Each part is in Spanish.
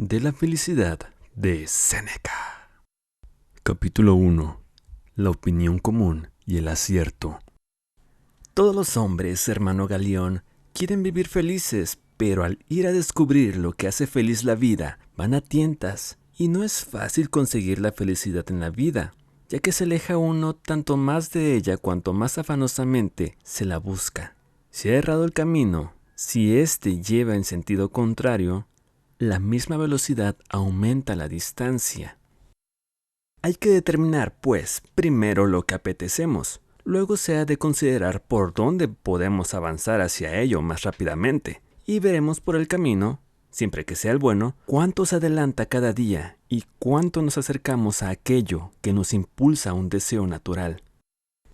de la felicidad de Séneca. Capítulo 1. La opinión común y el acierto. Todos los hombres, hermano Galión, quieren vivir felices, pero al ir a descubrir lo que hace feliz la vida, van a tientas, y no es fácil conseguir la felicidad en la vida, ya que se aleja uno tanto más de ella cuanto más afanosamente se la busca. Si ha errado el camino, si éste lleva en sentido contrario, la misma velocidad aumenta la distancia. Hay que determinar, pues, primero lo que apetecemos. Luego se ha de considerar por dónde podemos avanzar hacia ello más rápidamente. Y veremos por el camino, siempre que sea el bueno, cuánto se adelanta cada día y cuánto nos acercamos a aquello que nos impulsa a un deseo natural.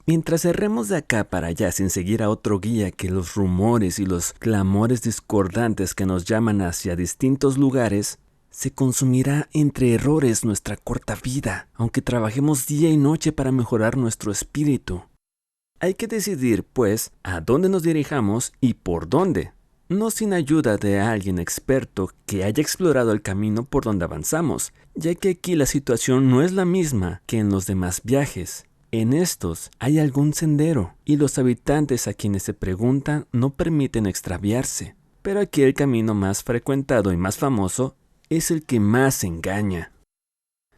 Mientras erremos de acá para allá sin seguir a otro guía que los rumores y los clamores discordantes que nos llaman hacia distintos lugares, se consumirá entre errores nuestra corta vida, aunque trabajemos día y noche para mejorar nuestro espíritu. Hay que decidir, pues, a dónde nos dirijamos y por dónde, no sin ayuda de alguien experto que haya explorado el camino por donde avanzamos, ya que aquí la situación no es la misma que en los demás viajes. En estos hay algún sendero, y los habitantes a quienes se preguntan no permiten extraviarse. Pero aquí el camino más frecuentado y más famoso es el que más engaña.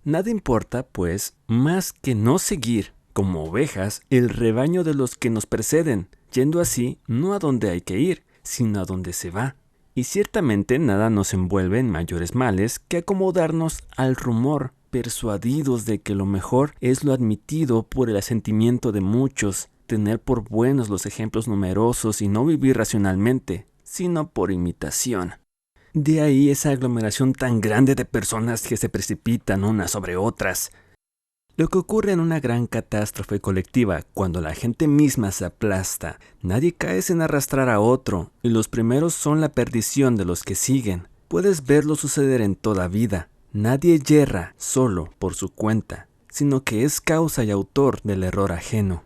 Nada importa, pues, más que no seguir, como ovejas, el rebaño de los que nos preceden, yendo así no a donde hay que ir, sino a donde se va. Y ciertamente nada nos envuelve en mayores males que acomodarnos al rumor, persuadidos de que lo mejor es lo admitido por el asentimiento de muchos, tener por buenos los ejemplos numerosos y no vivir racionalmente, sino por imitación. De ahí esa aglomeración tan grande de personas que se precipitan unas sobre otras. Lo que ocurre en una gran catástrofe colectiva, cuando la gente misma se aplasta, nadie cae sin arrastrar a otro, y los primeros son la perdición de los que siguen. Puedes verlo suceder en toda vida. Nadie yerra solo por su cuenta, sino que es causa y autor del error ajeno.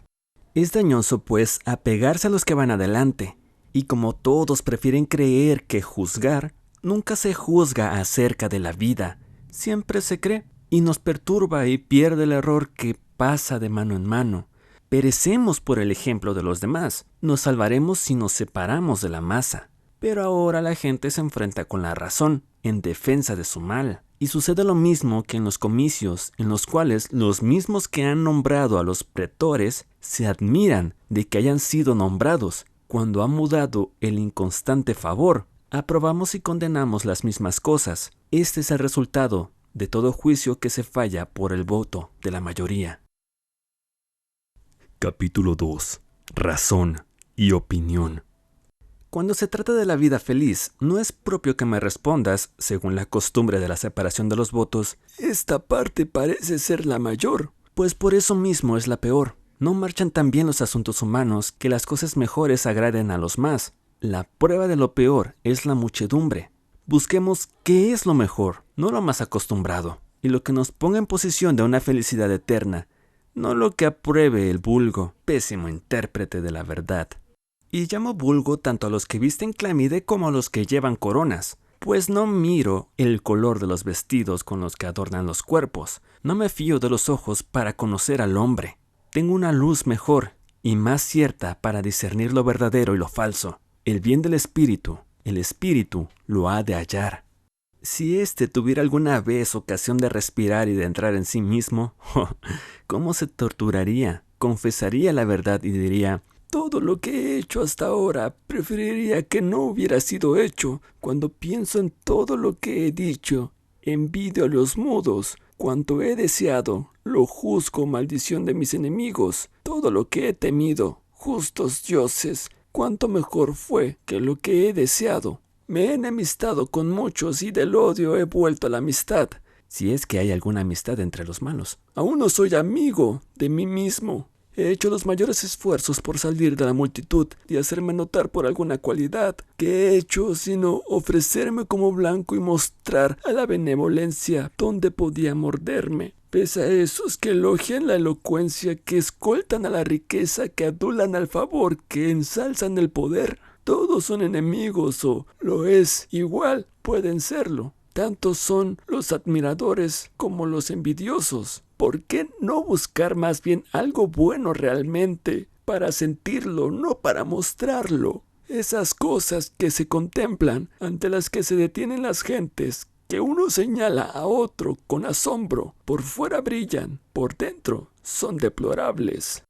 Es dañoso, pues, apegarse a los que van adelante, y como todos prefieren creer que juzgar, nunca se juzga acerca de la vida, siempre se cree. Y nos perturba y pierde el error que pasa de mano en mano. Perecemos por el ejemplo de los demás. Nos salvaremos si nos separamos de la masa. Pero ahora la gente se enfrenta con la razón, en defensa de su mal. Y sucede lo mismo que en los comicios, en los cuales los mismos que han nombrado a los pretores se admiran de que hayan sido nombrados. Cuando ha mudado el inconstante favor, aprobamos y condenamos las mismas cosas. Este es el resultado de todo juicio que se falla por el voto de la mayoría. Capítulo 2. Razón y opinión. Cuando se trata de la vida feliz, no es propio que me respondas, según la costumbre de la separación de los votos, esta parte parece ser la mayor, pues por eso mismo es la peor. No marchan tan bien los asuntos humanos que las cosas mejores agraden a los más. La prueba de lo peor es la muchedumbre. Busquemos qué es lo mejor, no lo más acostumbrado, y lo que nos ponga en posición de una felicidad eterna, no lo que apruebe el vulgo, pésimo intérprete de la verdad. Y llamo vulgo tanto a los que visten clamide como a los que llevan coronas, pues no miro el color de los vestidos con los que adornan los cuerpos, no me fío de los ojos para conocer al hombre. Tengo una luz mejor y más cierta para discernir lo verdadero y lo falso, el bien del espíritu. El espíritu lo ha de hallar. Si éste tuviera alguna vez ocasión de respirar y de entrar en sí mismo, ¿cómo se torturaría? Confesaría la verdad y diría: todo lo que he hecho hasta ahora preferiría que no hubiera sido hecho. Cuando pienso en todo lo que he dicho, envidio a los mudos. Cuanto he deseado, lo juzgo maldición de mis enemigos. Todo lo que he temido, justos dioses, cuánto mejor fue que lo que he deseado. Me he enemistado con muchos y del odio he vuelto a la amistad. Si es que hay alguna amistad entre los malos. Aún no soy amigo de mí mismo. He hecho los mayores esfuerzos por salir de la multitud y hacerme notar por alguna cualidad. ¿Qué he hecho sino ofrecerme como blanco y mostrar a la benevolencia donde podía morderme? Pese a esos que elogian la elocuencia, que escoltan a la riqueza, que adulan al favor, que ensalzan el poder, todos son enemigos o, lo es, igual pueden serlo. Tantos son los admiradores como los envidiosos. ¿Por qué no buscar más bien algo bueno realmente, para sentirlo, no para mostrarlo? Esas cosas que se contemplan, ante las que se detienen las gentes, que uno señala a otro con asombro, por fuera brillan, por dentro son deplorables.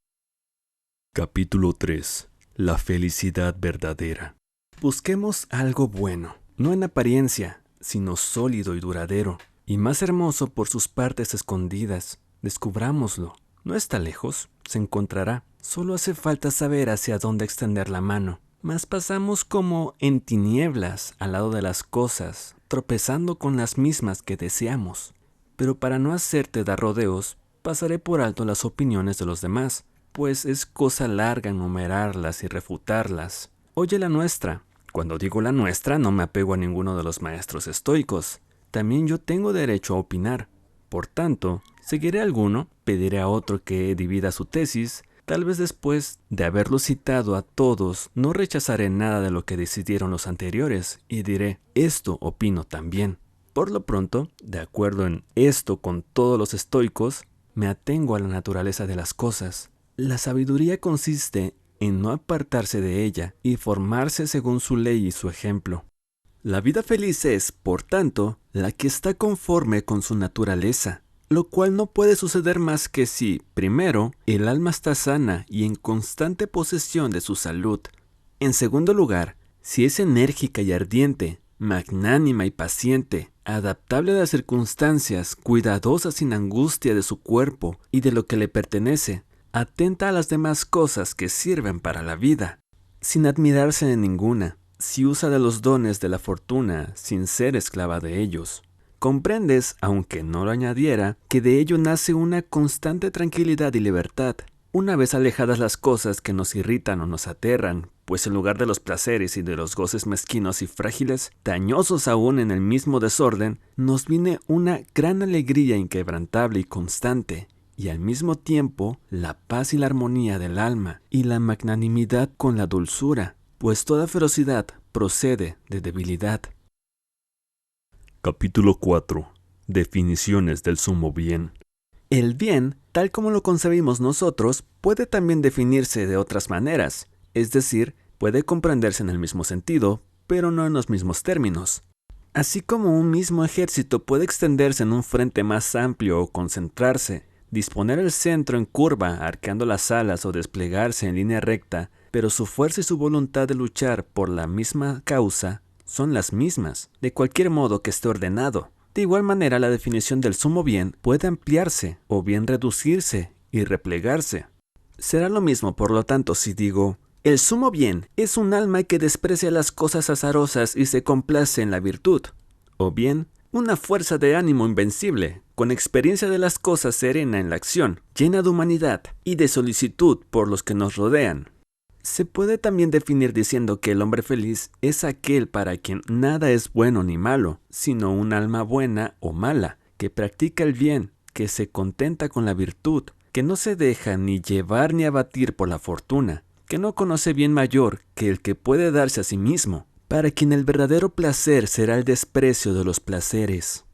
Capítulo 3. La felicidad verdadera. Busquemos algo bueno, no en apariencia, sino sólido y duradero, y más hermoso por sus partes escondidas. Descubrámoslo. No está lejos, se encontrará. Solo hace falta saber hacia dónde extender la mano. Mas pasamos como en tinieblas al lado de las cosas, tropezando con las mismas que deseamos. Pero para no hacerte dar rodeos, pasaré por alto las opiniones de los demás, pues es cosa larga enumerarlas y refutarlas. Oye la nuestra. Cuando digo la nuestra, no me apego a ninguno de los maestros estoicos. También yo tengo derecho a opinar. Por tanto, seguiré a alguno, pediré a otro que divida su tesis. Tal vez después de haberlo citado a todos, no rechazaré nada de lo que decidieron los anteriores y diré, esto opino también. Por lo pronto, de acuerdo en esto con todos los estoicos, me atengo a la naturaleza de las cosas. La sabiduría consiste en no apartarse de ella y formarse según su ley y su ejemplo. La vida feliz es, por tanto, la que está conforme con su naturaleza, lo cual no puede suceder más que si, primero, el alma está sana y en constante posesión de su salud. En segundo lugar, si es enérgica y ardiente, magnánima y paciente, adaptable a las circunstancias, cuidadosa sin angustia de su cuerpo y de lo que le pertenece, atenta a las demás cosas que sirven para la vida, sin admirarse de ninguna, si usa de los dones de la fortuna sin ser esclava de ellos. Comprendes, aunque no lo añadiera, que de ello nace una constante tranquilidad y libertad, una vez alejadas las cosas que nos irritan o nos aterran, pues en lugar de los placeres y de los goces mezquinos y frágiles, dañosos aún en el mismo desorden, nos viene una gran alegría inquebrantable y constante, y al mismo tiempo la paz y la armonía del alma, y la magnanimidad con la dulzura, pues toda ferocidad procede de debilidad. Capítulo 4. Definiciones del sumo bien. El bien, tal como lo concebimos nosotros, puede también definirse de otras maneras, es decir, puede comprenderse en el mismo sentido, pero no en los mismos términos. Así como un mismo ejército puede extenderse en un frente más amplio o concentrarse, disponer el centro en curva, arqueando las alas o desplegarse en línea recta, pero su fuerza y su voluntad de luchar por la misma causa son las mismas, de cualquier modo que esté ordenado. De igual manera, la definición del sumo bien puede ampliarse o bien reducirse y replegarse. Será lo mismo, por lo tanto, si digo, el sumo bien es un alma que desprecia las cosas azarosas y se complace en la virtud, o bien, una fuerza de ánimo invencible, con experiencia de las cosas serena en la acción, llena de humanidad y de solicitud por los que nos rodean. Se puede también definir diciendo que el hombre feliz es aquel para quien nada es bueno ni malo, sino un alma buena o mala, que practica el bien, que se contenta con la virtud, que no se deja ni llevar ni abatir por la fortuna, que no conoce bien mayor que el que puede darse a sí mismo, para quien el verdadero placer será el desprecio de los placeres.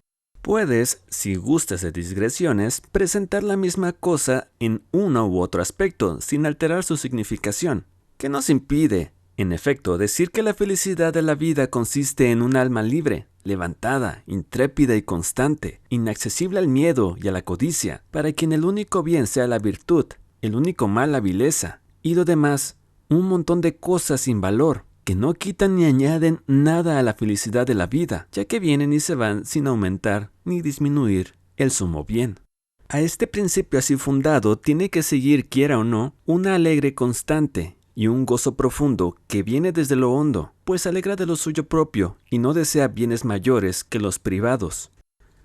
Puedes, si gustas de digresiones, presentar la misma cosa en uno u otro aspecto, sin alterar su significación. ¿Qué nos impide, en efecto, decir que la felicidad de la vida consiste en un alma libre, levantada, intrépida y constante, inaccesible al miedo y a la codicia, para quien el único bien sea la virtud, el único mal la vileza, y lo demás, un montón de cosas sin valor, que no quitan ni añaden nada a la felicidad de la vida, ya que vienen y se van sin aumentar ni disminuir el sumo bien? A este principio así fundado tiene que seguir, quiera o no, una alegre constante, y un gozo profundo que viene desde lo hondo, pues alegra de lo suyo propio y no desea bienes mayores que los privados.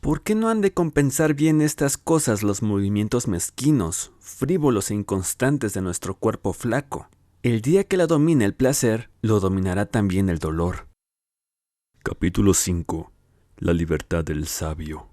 ¿Por qué no han de compensar bien estas cosas los movimientos mezquinos, frívolos e inconstantes de nuestro cuerpo flaco? El día que la domine el placer, lo dominará también el dolor. Capítulo 5. La libertad del sabio.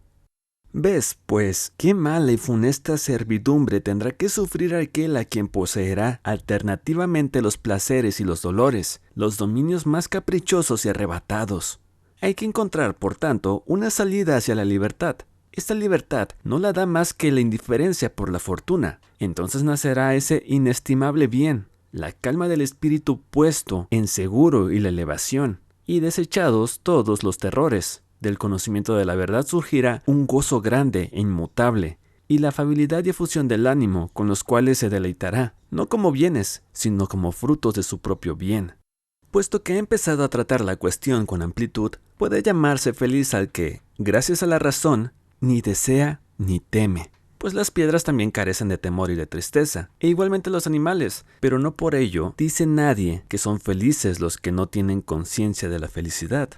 ¿Ves, pues, qué mala y funesta servidumbre tendrá que sufrir aquel a quien poseerá alternativamente los placeres y los dolores, los dominios más caprichosos y arrebatados? Hay que encontrar, por tanto, una salida hacia la libertad. Esta libertad no la da más que la indiferencia por la fortuna. Entonces nacerá ese inestimable bien, la calma del espíritu puesto en seguro y la elevación, y desechados todos los terrores. Del conocimiento de la verdad surgirá un gozo grande e inmutable, y la afabilidad y efusión del ánimo con los cuales se deleitará, no como bienes, sino como frutos de su propio bien. Puesto que ha empezado a tratar la cuestión con amplitud, puede llamarse feliz al que, gracias a la razón, ni desea ni teme. Pues las piedras también carecen de temor y de tristeza, e igualmente los animales, pero no por ello dice nadie que son felices los que no tienen conciencia de la felicidad.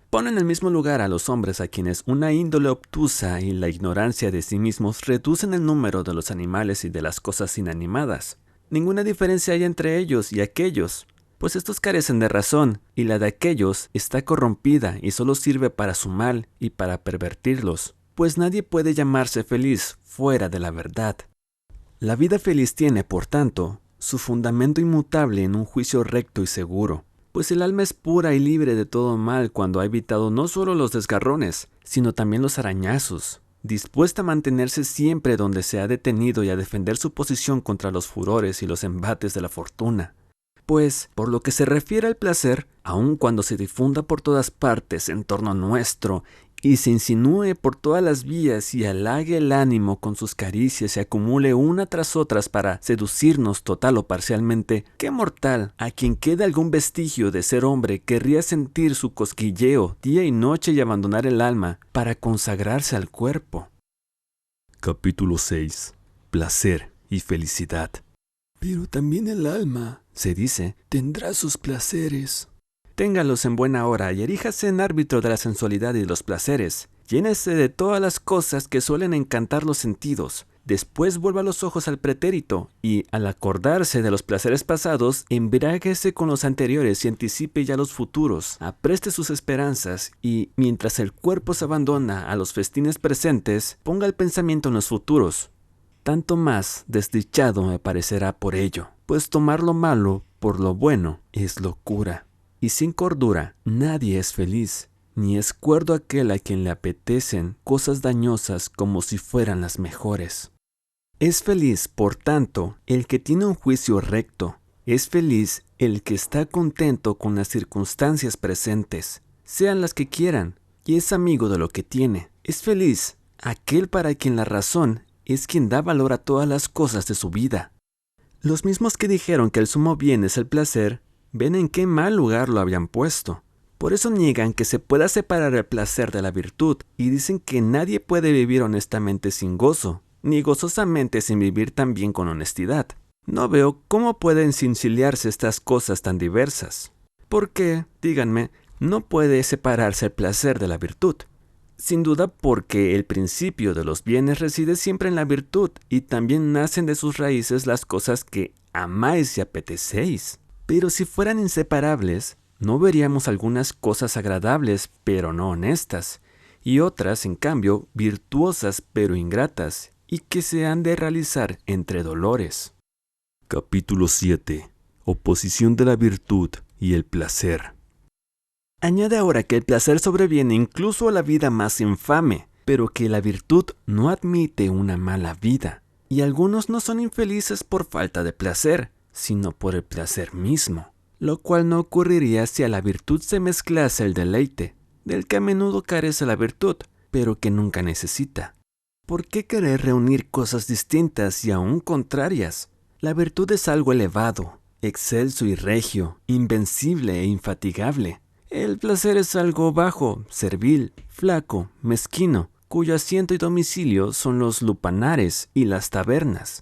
Pone en el mismo lugar a los hombres a quienes una índole obtusa y la ignorancia de sí mismos reducen el número de los animales y de las cosas inanimadas. Ninguna diferencia hay entre ellos y aquellos, pues estos carecen de razón, y la de aquellos está corrompida y solo sirve para su mal y para pervertirlos, pues nadie puede llamarse feliz fuera de la verdad. La vida feliz tiene, por tanto, su fundamento inmutable en un juicio recto y seguro, pues el alma es pura y libre de todo mal cuando ha evitado no solo los desgarrones, sino también los arañazos, dispuesta a mantenerse siempre donde se ha detenido y a defender su posición contra los furores y los embates de la fortuna. Pues, por lo que se refiere al placer, aun cuando se difunda por todas partes en torno nuestro y se insinúe por todas las vías y halague el ánimo con sus caricias y acumule una tras otras para seducirnos total o parcialmente, ¿qué mortal, a quien quede algún vestigio de ser hombre, querría sentir su cosquilleo día y noche y abandonar el alma para consagrarse al cuerpo? Capítulo 6. Placer y felicidad. Pero también el alma, se dice, tendrá sus placeres. Téngalos en buena hora y eríjase en árbitro de la sensualidad y de los placeres. Llénese de todas las cosas que suelen encantar los sentidos. Después vuelva los ojos al pretérito y, al acordarse de los placeres pasados, embriáguese con los anteriores y anticipe ya los futuros. Apreste sus esperanzas y, mientras el cuerpo se abandona a los festines presentes, ponga el pensamiento en los futuros. Tanto más desdichado me parecerá por ello, pues tomar lo malo por lo bueno es locura. Y sin cordura nadie es feliz, ni es cuerdo aquel a quien le apetecen cosas dañosas como si fueran las mejores. Es feliz, por tanto, el que tiene un juicio recto. Es feliz el que está contento con las circunstancias presentes, sean las que quieran, y es amigo de lo que tiene. Es feliz aquel para quien la razón es quien da valor a todas las cosas de su vida. Los mismos que dijeron que el sumo bien es el placer, ven en qué mal lugar lo habían puesto. Por eso niegan que se pueda separar el placer de la virtud y dicen que nadie puede vivir honestamente sin gozo, ni gozosamente sin vivir también con honestidad. No veo cómo pueden conciliarse estas cosas tan diversas. ¿Por qué, díganme, no puede separarse el placer de la virtud? Sin duda porque el principio de los bienes reside siempre en la virtud y también nacen de sus raíces las cosas que amáis y apetecéis. Pero si fueran inseparables, no veríamos algunas cosas agradables pero no honestas, y otras, en cambio, virtuosas pero ingratas, y que se han de realizar entre dolores. Capítulo 7. Oposición de la virtud y el placer. Añade ahora que el placer sobreviene incluso a la vida más infame, pero que la virtud no admite una mala vida, y algunos no son infelices por falta de placer, sino por el placer mismo, lo cual no ocurriría si a la virtud se mezclase el deleite, del que a menudo carece la virtud, pero que nunca necesita. ¿Por qué querer reunir cosas distintas y aún contrarias? La virtud es algo elevado, excelso y regio, invencible e infatigable. El placer es algo bajo, servil, flaco, mezquino, cuyo asiento y domicilio son los lupanares y las tabernas.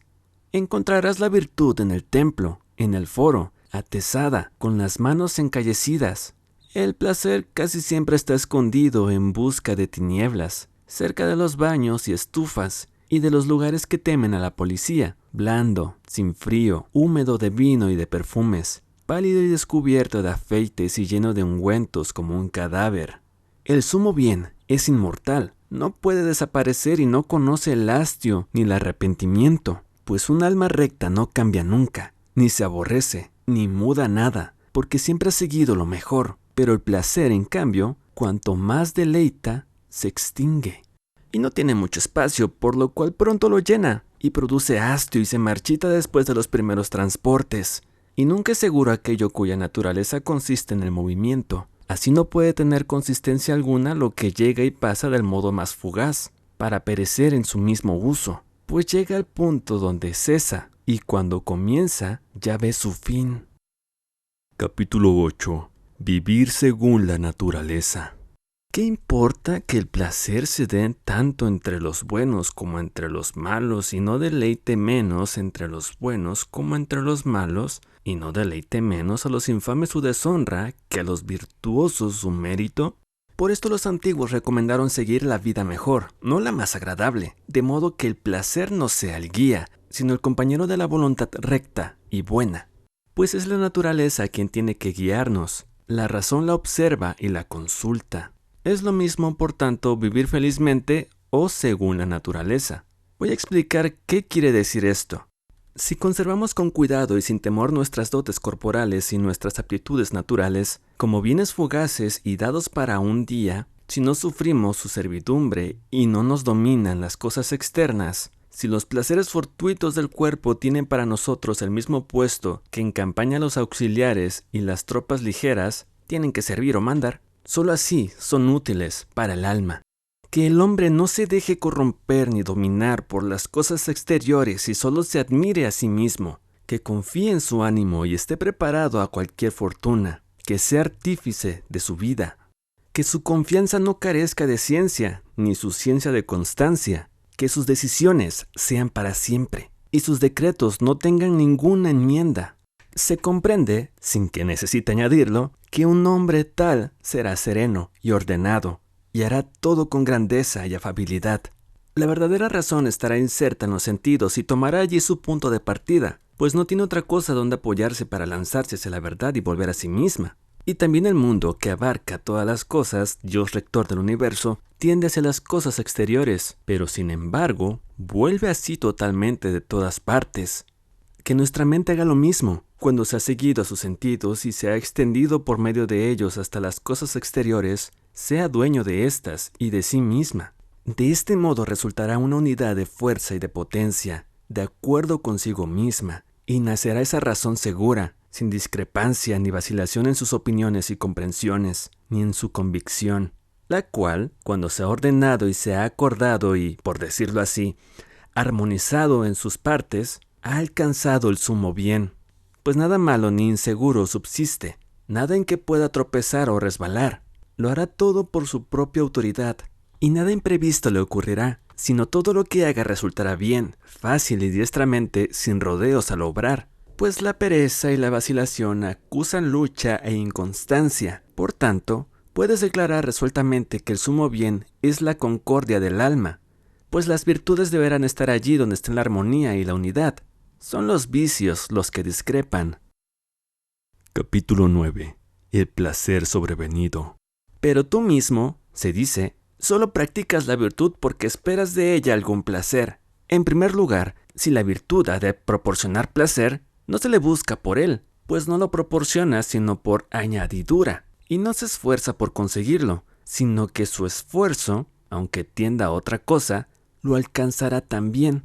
Encontrarás la virtud en el templo, en el foro, atezada, con las manos encallecidas. El placer casi siempre está escondido en busca de tinieblas, cerca de los baños y estufas, y de los lugares que temen a la policía, blando, sin frío, húmedo de vino y de perfumes, pálido y descubierto de afeites y lleno de ungüentos como un cadáver. El sumo bien es inmortal, no puede desaparecer y no conoce el hastio ni el arrepentimiento. Pues un alma recta no cambia nunca, ni se aborrece, ni muda nada, porque siempre ha seguido lo mejor. Pero el placer, en cambio, cuanto más deleita, se extingue. Y no tiene mucho espacio, por lo cual pronto lo llena, y produce hastio y se marchita después de los primeros transportes. Y nunca es seguro aquello cuya naturaleza consiste en el movimiento. Así no puede tener consistencia alguna lo que llega y pasa del modo más fugaz, para perecer en su mismo uso, pues llega al punto donde cesa, y cuando comienza, ya ve su fin. Capítulo 8. Vivir según la naturaleza. ¿Qué importa que el placer se dé tanto entre los buenos como entre los malos y no deleite menos entre los buenos como entre los malos y no deleite menos a los infames su deshonra que a los virtuosos su mérito? Por esto los antiguos recomendaron seguir la vida mejor, no la más agradable, de modo que el placer no sea el guía, sino el compañero de la voluntad recta y buena. Pues es la naturaleza quien tiene que guiarnos, la razón la observa y la consulta. Es lo mismo, por tanto, vivir felizmente o según la naturaleza. Voy a explicar qué quiere decir esto. Si conservamos con cuidado y sin temor nuestras dotes corporales y nuestras aptitudes naturales, como bienes fugaces y dados para un día, si no sufrimos su servidumbre y no nos dominan las cosas externas, si los placeres fortuitos del cuerpo tienen para nosotros el mismo puesto que en campaña los auxiliares y las tropas ligeras tienen que servir o mandar, solo así son útiles para el alma. Que el hombre no se deje corromper ni dominar por las cosas exteriores y solo se admire a sí mismo, que confíe en su ánimo y esté preparado a cualquier fortuna, que sea artífice de su vida, que su confianza no carezca de ciencia, ni su ciencia de constancia, que sus decisiones sean para siempre, y sus decretos no tengan ninguna enmienda. Se comprende, sin que necesite añadirlo, que un hombre tal será sereno y ordenado, y hará todo con grandeza y afabilidad. La verdadera razón estará inserta en los sentidos y tomará allí su punto de partida, pues no tiene otra cosa donde apoyarse para lanzarse hacia la verdad y volver a sí misma. Y también el mundo, que abarca todas las cosas, Dios rector del universo, tiende hacia las cosas exteriores, pero sin embargo, vuelve así totalmente de todas partes. Que nuestra mente haga lo mismo, cuando se ha seguido a sus sentidos y se ha extendido por medio de ellos hasta las cosas exteriores, sea dueño de éstas y de sí misma. De este modo resultará una unidad de fuerza y de potencia, de acuerdo consigo misma, y nacerá esa razón segura, sin discrepancia ni vacilación en sus opiniones y comprensiones, ni en su convicción, la cual, cuando se ha ordenado y se ha acordado y, por decirlo así, armonizado en sus partes, ha alcanzado el sumo bien, pues nada malo ni inseguro subsiste, nada en que pueda tropezar o resbalar. Lo hará todo por su propia autoridad, y nada imprevisto le ocurrirá, sino todo lo que haga resultará bien, fácil y diestramente, sin rodeos al obrar, pues la pereza y la vacilación acusan lucha e inconstancia. Por tanto, puedes declarar resueltamente que el sumo bien es la concordia del alma, pues las virtudes deberán estar allí donde estén la armonía y la unidad. Son los vicios los que discrepan. Capítulo 9. El placer sobrevenido. Pero tú mismo, se dice, solo practicas la virtud porque esperas de ella algún placer. En primer lugar, si la virtud ha de proporcionar placer, no se le busca por él, pues no lo proporciona sino por añadidura, y no se esfuerza por conseguirlo, sino que su esfuerzo, aunque tienda a otra cosa, lo alcanzará también.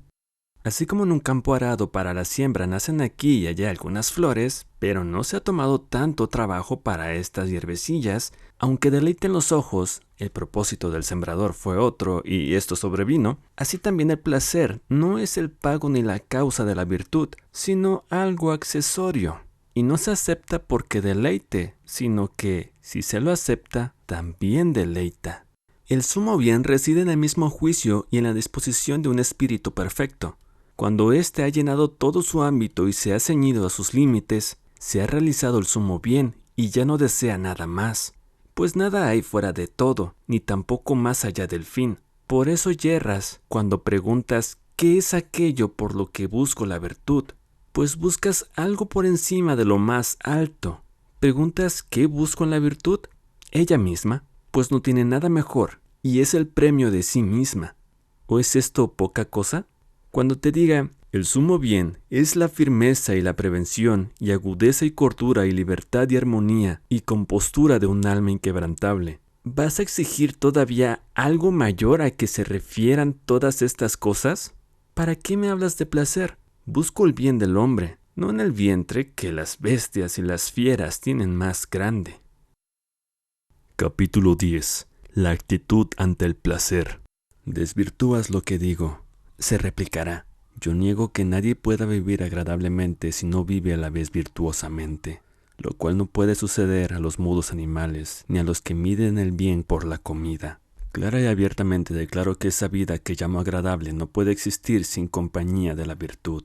Así como en un campo arado para la siembra nacen aquí y allá algunas flores, pero no se ha tomado tanto trabajo para estas hierbecillas, aunque deleiten los ojos, el propósito del sembrador fue otro y esto sobrevino, así también el placer no es el pago ni la causa de la virtud, sino algo accesorio, y no se acepta porque deleite, sino que, si se lo acepta, también deleita. El sumo bien reside en el mismo juicio y en la disposición de un espíritu perfecto. Cuando éste ha llenado todo su ámbito y se ha ceñido a sus límites, se ha realizado el sumo bien y ya no desea nada más, pues nada hay fuera de todo, ni tampoco más allá del fin. Por eso yerras cuando preguntas ¿qué es aquello por lo que busco la virtud? Pues buscas algo por encima de lo más alto. ¿Preguntas qué busco en la virtud? Ella misma, pues no tiene nada mejor y es el premio de sí misma. ¿O es esto poca cosa? Cuando te diga, el sumo bien es la firmeza y la prevención, y agudeza y cordura y libertad y armonía, y compostura de un alma inquebrantable, ¿Vas a exigir todavía algo mayor a que se refieran todas estas cosas? ¿Para qué me hablas de placer? Busco el bien del hombre, no en el vientre que las bestias y las fieras tienen más grande. Capítulo 10. La actitud ante el placer. Desvirtúas lo que digo. Se replicará. Yo niego que nadie pueda vivir agradablemente si no vive a la vez virtuosamente, lo cual no puede suceder a los mudos animales, ni a los que miden el bien por la comida. Clara y abiertamente declaro que esa vida que llamo agradable no puede existir sin compañía de la virtud.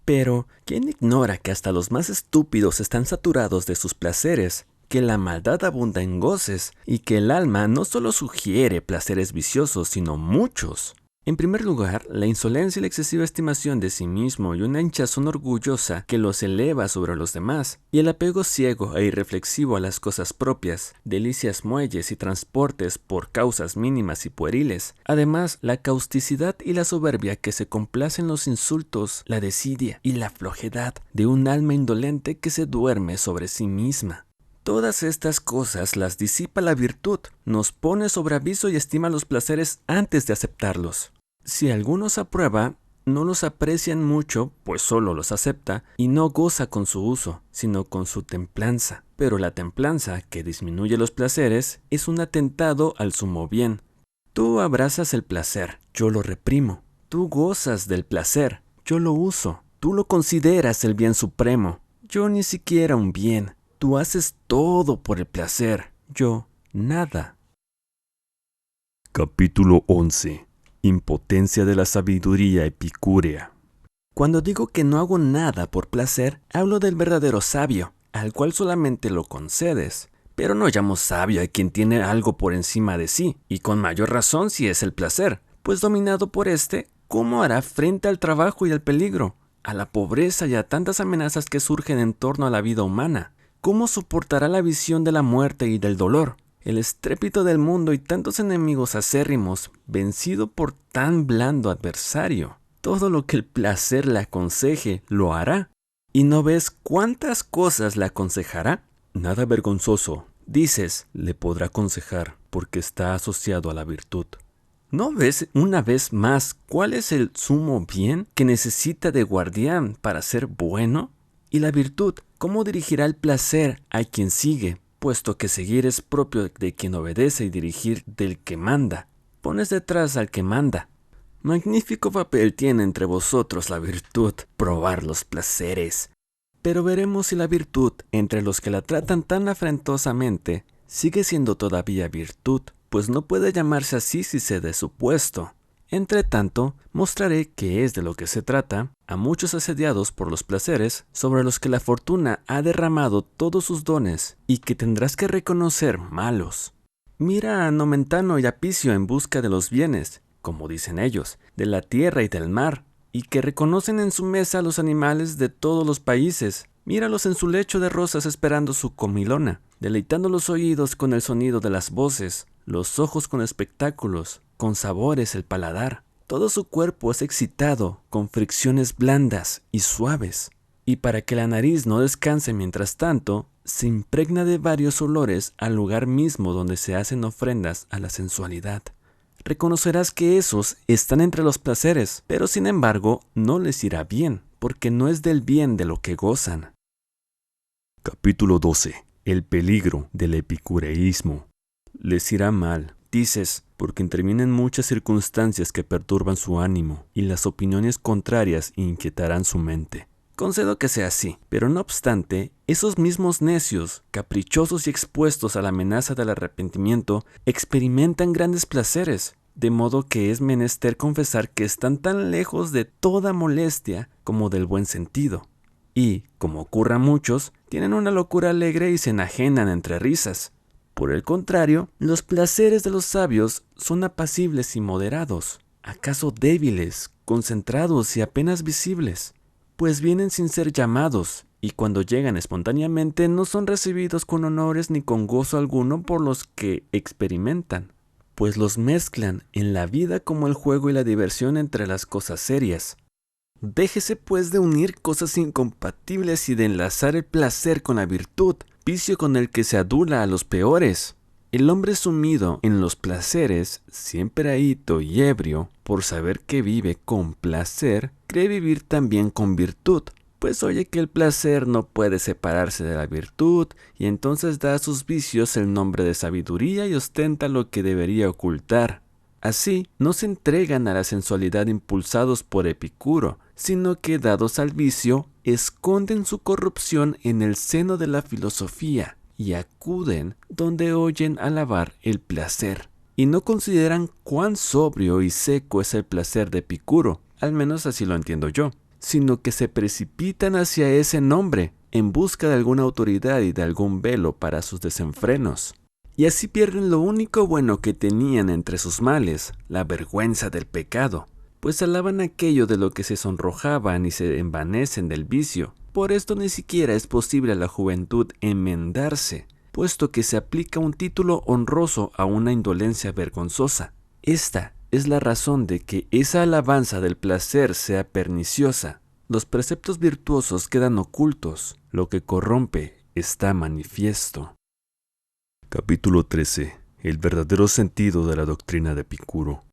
Pero, ¿quién ignora que hasta los más estúpidos están saturados de sus placeres, que la maldad abunda en goces, y que el alma no solo sugiere placeres viciosos, sino muchos? En primer lugar, la insolencia y la excesiva estimación de sí mismo y una hinchazón orgullosa que los eleva sobre los demás, y el apego ciego e irreflexivo a las cosas propias, delicias muelles y transportes por causas mínimas y pueriles. Además, la causticidad y la soberbia que se complace en los insultos, la desidia y la flojedad de un alma indolente que se duerme sobre sí misma. Todas estas cosas las disipa la virtud, nos pone sobre aviso y estima los placeres antes de aceptarlos. Si algunos aprueba, no los aprecian mucho, pues solo los acepta, y no goza con su uso, sino con su templanza. Pero la templanza, que disminuye los placeres, es un atentado al sumo bien. Tú abrazas el placer, yo lo reprimo. Tú gozas del placer, yo lo uso. Tú lo consideras el bien supremo, yo ni siquiera un bien. Tú haces todo por el placer, yo nada. Capítulo 11. Impotencia de la sabiduría epicúrea. Cuando digo que no hago nada por placer, hablo del verdadero sabio, al cual solamente lo concedes. Pero no llamo sabio a quien tiene algo por encima de sí, y con mayor razón si es el placer, pues dominado por éste, ¿cómo hará frente al trabajo y al peligro, a la pobreza y a tantas amenazas que surgen en torno a la vida humana? ¿Cómo soportará la visión de la muerte y del dolor, el estrépito del mundo y tantos enemigos acérrimos, vencido por tan blando adversario? Todo lo que el placer le aconseje, lo hará. ¿Y no ves cuántas cosas le aconsejará? Nada vergonzoso, dices, le podrá aconsejar, porque está asociado a la virtud. ¿No ves una vez más cuál es el sumo bien que necesita de guardián para ser bueno? Y la virtud, ¿cómo dirigirá el placer a quien sigue? Puesto que seguir es propio de quien obedece y dirigir del que manda. Pones detrás al que manda. Magnífico papel tiene entre vosotros la virtud, probar los placeres. Pero veremos si la virtud, entre los que la tratan tan afrentosamente, sigue siendo todavía virtud, pues no puede llamarse así si cede su puesto. Entre tanto, mostraré que es de lo que se trata a muchos asediados por los placeres, sobre los que la fortuna ha derramado todos sus dones, y que tendrás que reconocer malos. Mira a Nomentano y a Picio en busca de los bienes, como dicen ellos, de la tierra y del mar, y que reconocen en su mesa a los animales de todos los países. Míralos en su lecho de rosas esperando su comilona, deleitando los oídos con el sonido de las voces, los ojos con espectáculos, con sabores el paladar. Todo su cuerpo es excitado con fricciones blandas y suaves. Y para que la nariz no descanse mientras tanto, se impregna de varios olores al lugar mismo donde se hacen ofrendas a la sensualidad. Reconocerás que esos están entre los placeres, pero sin embargo no les irá bien, porque no es del bien de lo que gozan. Capítulo 12. El peligro del epicureísmo. Les irá mal, dices, porque intervienen muchas circunstancias que perturban su ánimo, y las opiniones contrarias inquietarán su mente. Concedo que sea así, pero no obstante, esos mismos necios, caprichosos y expuestos a la amenaza del arrepentimiento, experimentan grandes placeres, de modo que es menester confesar que están tan lejos de toda molestia como del buen sentido. Y, como ocurre a muchos, tienen una locura alegre y se enajenan entre risas. Por el contrario, los placeres de los sabios son apacibles y moderados, acaso débiles, concentrados y apenas visibles, pues vienen sin ser llamados, y cuando llegan espontáneamente no son recibidos con honores ni con gozo alguno por los que experimentan, pues los mezclan en la vida como el juego y la diversión entre las cosas serias. Déjese pues de unir cosas incompatibles y de enlazar el placer con la virtud, vicio con el que se adula a los peores. El hombre sumido en los placeres, siempre ahito y ebrio, por saber que vive con placer, cree vivir también con virtud, pues oye que el placer no puede separarse de la virtud, y entonces da a sus vicios el nombre de sabiduría y ostenta lo que debería ocultar. Así, no se entregan a la sensualidad impulsados por Epicuro, sino que, dados al vicio, esconden su corrupción en el seno de la filosofía y acuden donde oyen alabar el placer. Y no consideran cuán sobrio y seco es el placer de Epicuro, al menos así lo entiendo yo, sino que se precipitan hacia ese nombre en busca de alguna autoridad y de algún velo para sus desenfrenos. Y así pierden lo único bueno que tenían entre sus males, la vergüenza del pecado, pues alaban aquello de lo que se sonrojaban y se envanecen del vicio. Por esto ni siquiera es posible a la juventud enmendarse, puesto que se aplica un título honroso a una indolencia vergonzosa. Esta es la razón de que esa alabanza del placer sea perniciosa. Los preceptos virtuosos quedan ocultos, lo que corrompe está manifiesto. Capítulo 13. El verdadero sentido de la doctrina de Epicuro.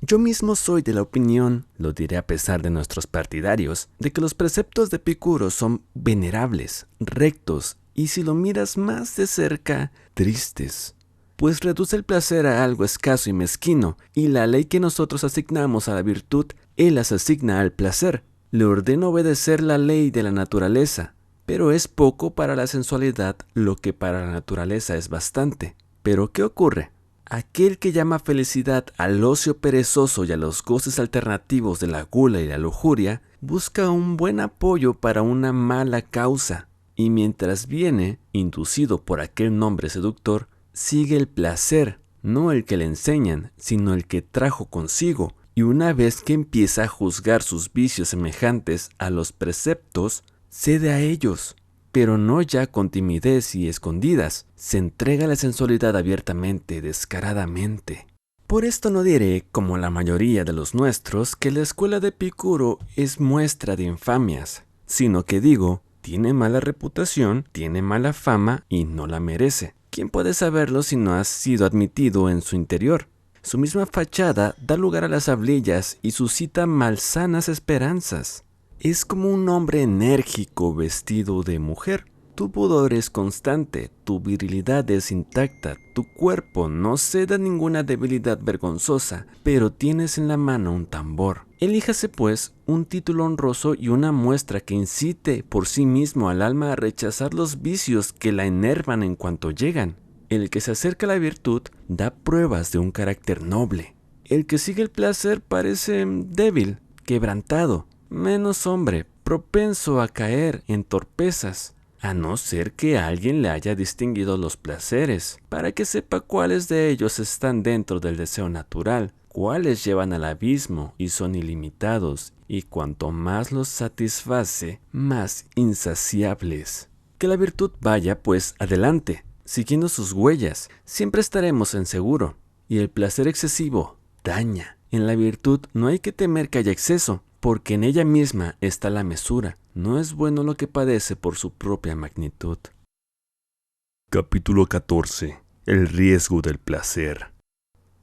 Yo mismo soy de la opinión, lo diré a pesar de nuestros partidarios, de que los preceptos de Epicuro son venerables, rectos y, si lo miras más de cerca, tristes, pues reduce el placer a algo escaso y mezquino, y la ley que nosotros asignamos a la virtud, él las asigna al placer. Le ordena obedecer la ley de la naturaleza, pero es poco para la sensualidad lo que para la naturaleza es bastante. ¿Pero qué ocurre? Aquel que llama felicidad al ocio perezoso y a los goces alternativos de la gula y la lujuria, busca un buen apoyo para una mala causa, y mientras viene, inducido por aquel nombre seductor, sigue el placer, no el que le enseñan, sino el que trajo consigo, y una vez que empieza a juzgar sus vicios semejantes a los preceptos, cede a ellos, pero no ya con timidez y escondidas, se entrega a la sensualidad abiertamente, descaradamente. Por esto no diré, como la mayoría de los nuestros, que la escuela de Epicuro es muestra de infamias, sino que digo, tiene mala reputación, tiene mala fama y no la merece. ¿Quién puede saberlo si no ha sido admitido en su interior? Su misma fachada da lugar a las hablillas y suscita malsanas esperanzas. Es como un hombre enérgico vestido de mujer. Tu pudor es constante, tu virilidad es intacta, tu cuerpo no cede a ninguna debilidad vergonzosa, pero tienes en la mano un tambor. Elíjase pues un título honroso y una muestra que incite por sí mismo al alma a rechazar los vicios que la enervan en cuanto llegan. El que se acerca a la virtud da pruebas de un carácter noble. El que sigue el placer parece débil, quebrantado, menos hombre, propenso a caer en torpezas, a no ser que alguien le haya distinguido los placeres, para que sepa cuáles de ellos están dentro del deseo natural, cuáles llevan al abismo y son ilimitados, y cuanto más los satisface, más insaciables. Que la virtud vaya, pues, adelante, siguiendo sus huellas, siempre estaremos en seguro, y el placer excesivo daña. En la virtud no hay que temer que haya exceso, porque en ella misma está la mesura. No es bueno lo que padece por su propia magnitud. Capítulo 14. El riesgo del placer.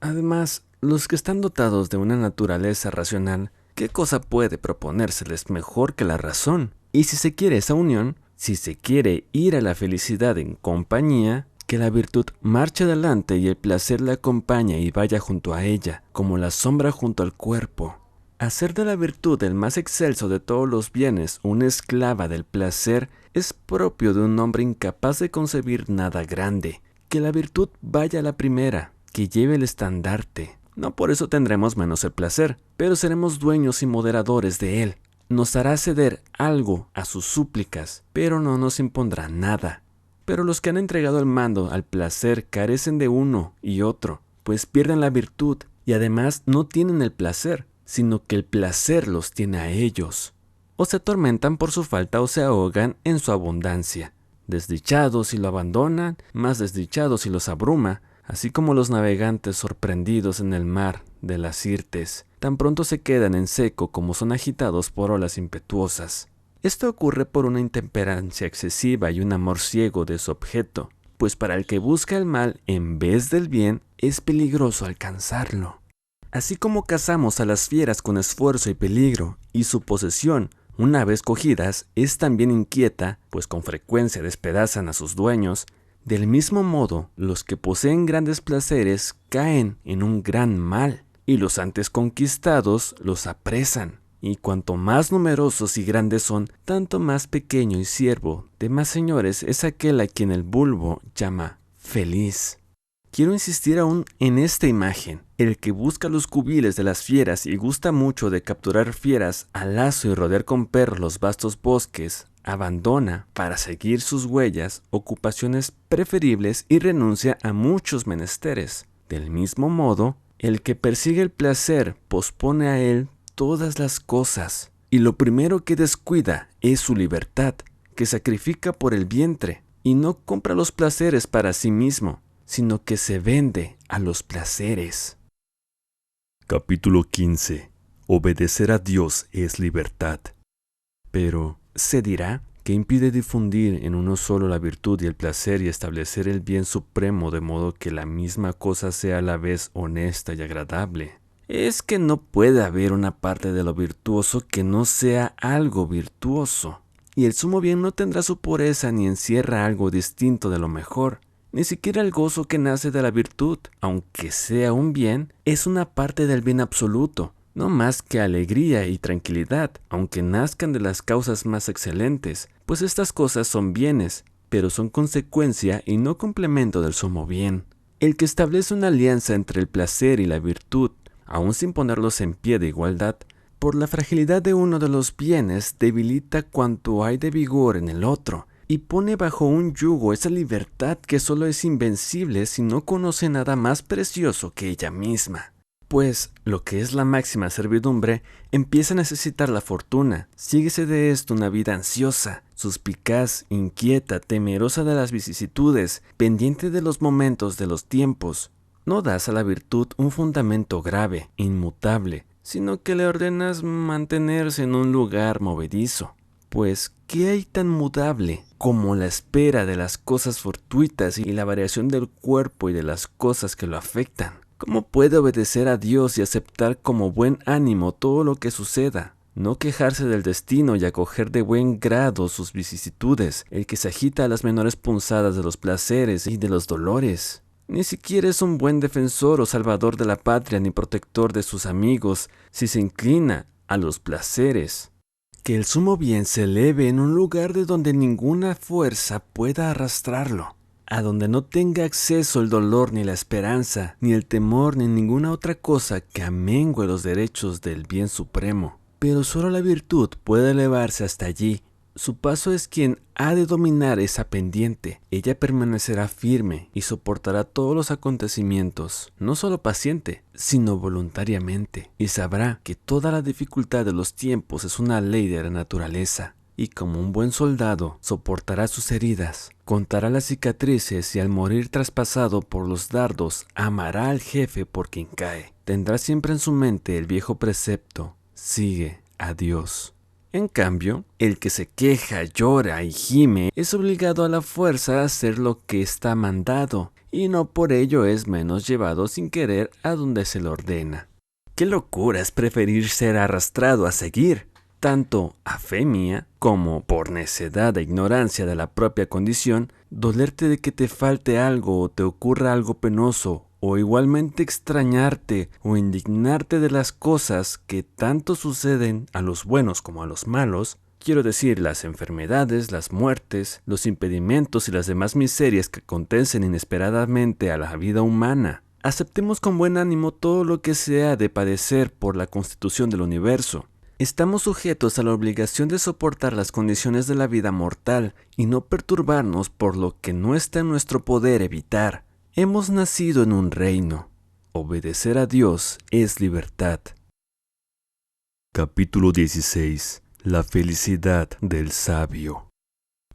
Además, los que están dotados de una naturaleza racional, ¿qué cosa puede proponérseles mejor que la razón? Y si se quiere esa unión, si se quiere ir a la felicidad en compañía, que la virtud marche adelante y el placer la acompañe y vaya junto a ella, como la sombra junto al cuerpo. Hacer de la virtud el más excelso de todos los bienes una esclava del placer es propio de un hombre incapaz de concebir nada grande. Que la virtud vaya a la primera, que lleve el estandarte. No por eso tendremos menos el placer, pero seremos dueños y moderadores de él. Nos hará ceder algo a sus súplicas, pero no nos impondrá nada. Pero los que han entregado el mando al placer carecen de uno y otro, pues pierden la virtud y además no tienen el placer, sino que el placer los tiene a ellos. O se atormentan por su falta o se ahogan en su abundancia. Desdichados si lo abandonan, más desdichados si los abruma, así como los navegantes sorprendidos en el mar de las Sirtes, tan pronto se quedan en seco como son agitados por olas impetuosas. Esto ocurre por una intemperancia excesiva y un amor ciego de su objeto. pues para el que busca el mal en vez del bien, es peligroso alcanzarlo. Así como cazamos a las fieras con esfuerzo y peligro, y su posesión, una vez cogidas, es también inquieta, pues con frecuencia despedazan a sus dueños, del mismo modo, los que poseen grandes placeres caen en un gran mal, y los antes conquistados los apresan. Y cuanto más numerosos y grandes son, tanto más pequeño y siervo de más señores es aquel a quien el vulgo llama feliz. Quiero insistir aún en esta imagen. El que busca los cubiles de las fieras y gusta mucho de capturar fieras al lazo y rodear con perros los vastos bosques, abandona, para seguir sus huellas, ocupaciones preferibles y renuncia a muchos menesteres. Del mismo modo, el que persigue el placer pospone a él todas las cosas, y lo primero que descuida es su libertad, que sacrifica por el vientre, y no compra los placeres para sí mismo, sino que se vende a los placeres. Capítulo 15. Obedecer a Dios es libertad. Pero, ¿se dirá que impide difundir en uno solo la virtud y el placer y establecer el bien supremo de modo que la misma cosa sea a la vez honesta y agradable? Es que no puede haber una parte de lo virtuoso que no sea algo virtuoso, y el sumo bien no tendrá su pureza ni encierra algo distinto de lo mejor. Ni siquiera el gozo que nace de la virtud, aunque sea un bien, es una parte del bien absoluto, no más que alegría y tranquilidad, aunque nazcan de las causas más excelentes, pues estas cosas son bienes, pero son consecuencia y no complemento del sumo bien. El que establece una alianza entre el placer y la virtud, aun sin ponerlos en pie de igualdad, por la fragilidad de uno de los bienes debilita cuanto hay de vigor en el otro, y pone bajo un yugo esa libertad que solo es invencible si no conoce nada más precioso que ella misma. Pues, lo que es la máxima servidumbre, empieza a necesitar la fortuna. Síguese de esto una vida ansiosa, suspicaz, inquieta, temerosa de las vicisitudes, pendiente de los momentos de los tiempos. No das a la virtud un fundamento grave, inmutable, sino que le ordenas mantenerse en un lugar movedizo. Pues, ¿qué hay tan mudable como la espera de las cosas fortuitas y la variación del cuerpo y de las cosas que lo afectan? ¿Cómo puede obedecer a Dios y aceptar como buen ánimo todo lo que suceda? No quejarse del destino y acoger de buen grado sus vicisitudes, el que se agita a las menores punzadas de los placeres y de los dolores. Ni siquiera es un buen defensor o salvador de la patria ni protector de sus amigos si se inclina a los placeres. Que el sumo bien se eleve en un lugar de donde ninguna fuerza pueda arrastrarlo, a donde no tenga acceso el dolor ni la esperanza, ni el temor ni ninguna otra cosa que amengue los derechos del bien supremo. Pero solo la virtud puede elevarse hasta allí. Su paso es quien ha de dominar esa pendiente. Ella permanecerá firme y soportará todos los acontecimientos, no solo paciente, sino voluntariamente, y sabrá que toda la dificultad de los tiempos es una ley de la naturaleza. Y como un buen soldado, soportará sus heridas, contará las cicatrices y al morir traspasado por los dardos, amará al jefe por quien cae. Tendrá siempre en su mente el viejo precepto: sigue a Dios. En cambio, el que se queja, llora y gime es obligado a la fuerza a hacer lo que está mandado, y no por ello es menos llevado sin querer a donde se le ordena. ¡Qué locura es preferir ser arrastrado a seguir! Tanto a fe mía, como por necedad e ignorancia de la propia condición, dolerte de que te falte algo o te ocurra algo penoso, o igualmente extrañarte o indignarte de las cosas que tanto suceden a los buenos como a los malos, quiero decir las enfermedades, las muertes, los impedimentos y las demás miserias que acontecen inesperadamente a la vida humana. Aceptemos con buen ánimo todo lo que se ha de padecer por la constitución del universo. Estamos sujetos a la obligación de soportar las condiciones de la vida mortal y no perturbarnos por lo que no está en nuestro poder evitar. Hemos nacido en un reino. Obedecer a Dios es libertad. Capítulo 16. La felicidad del sabio.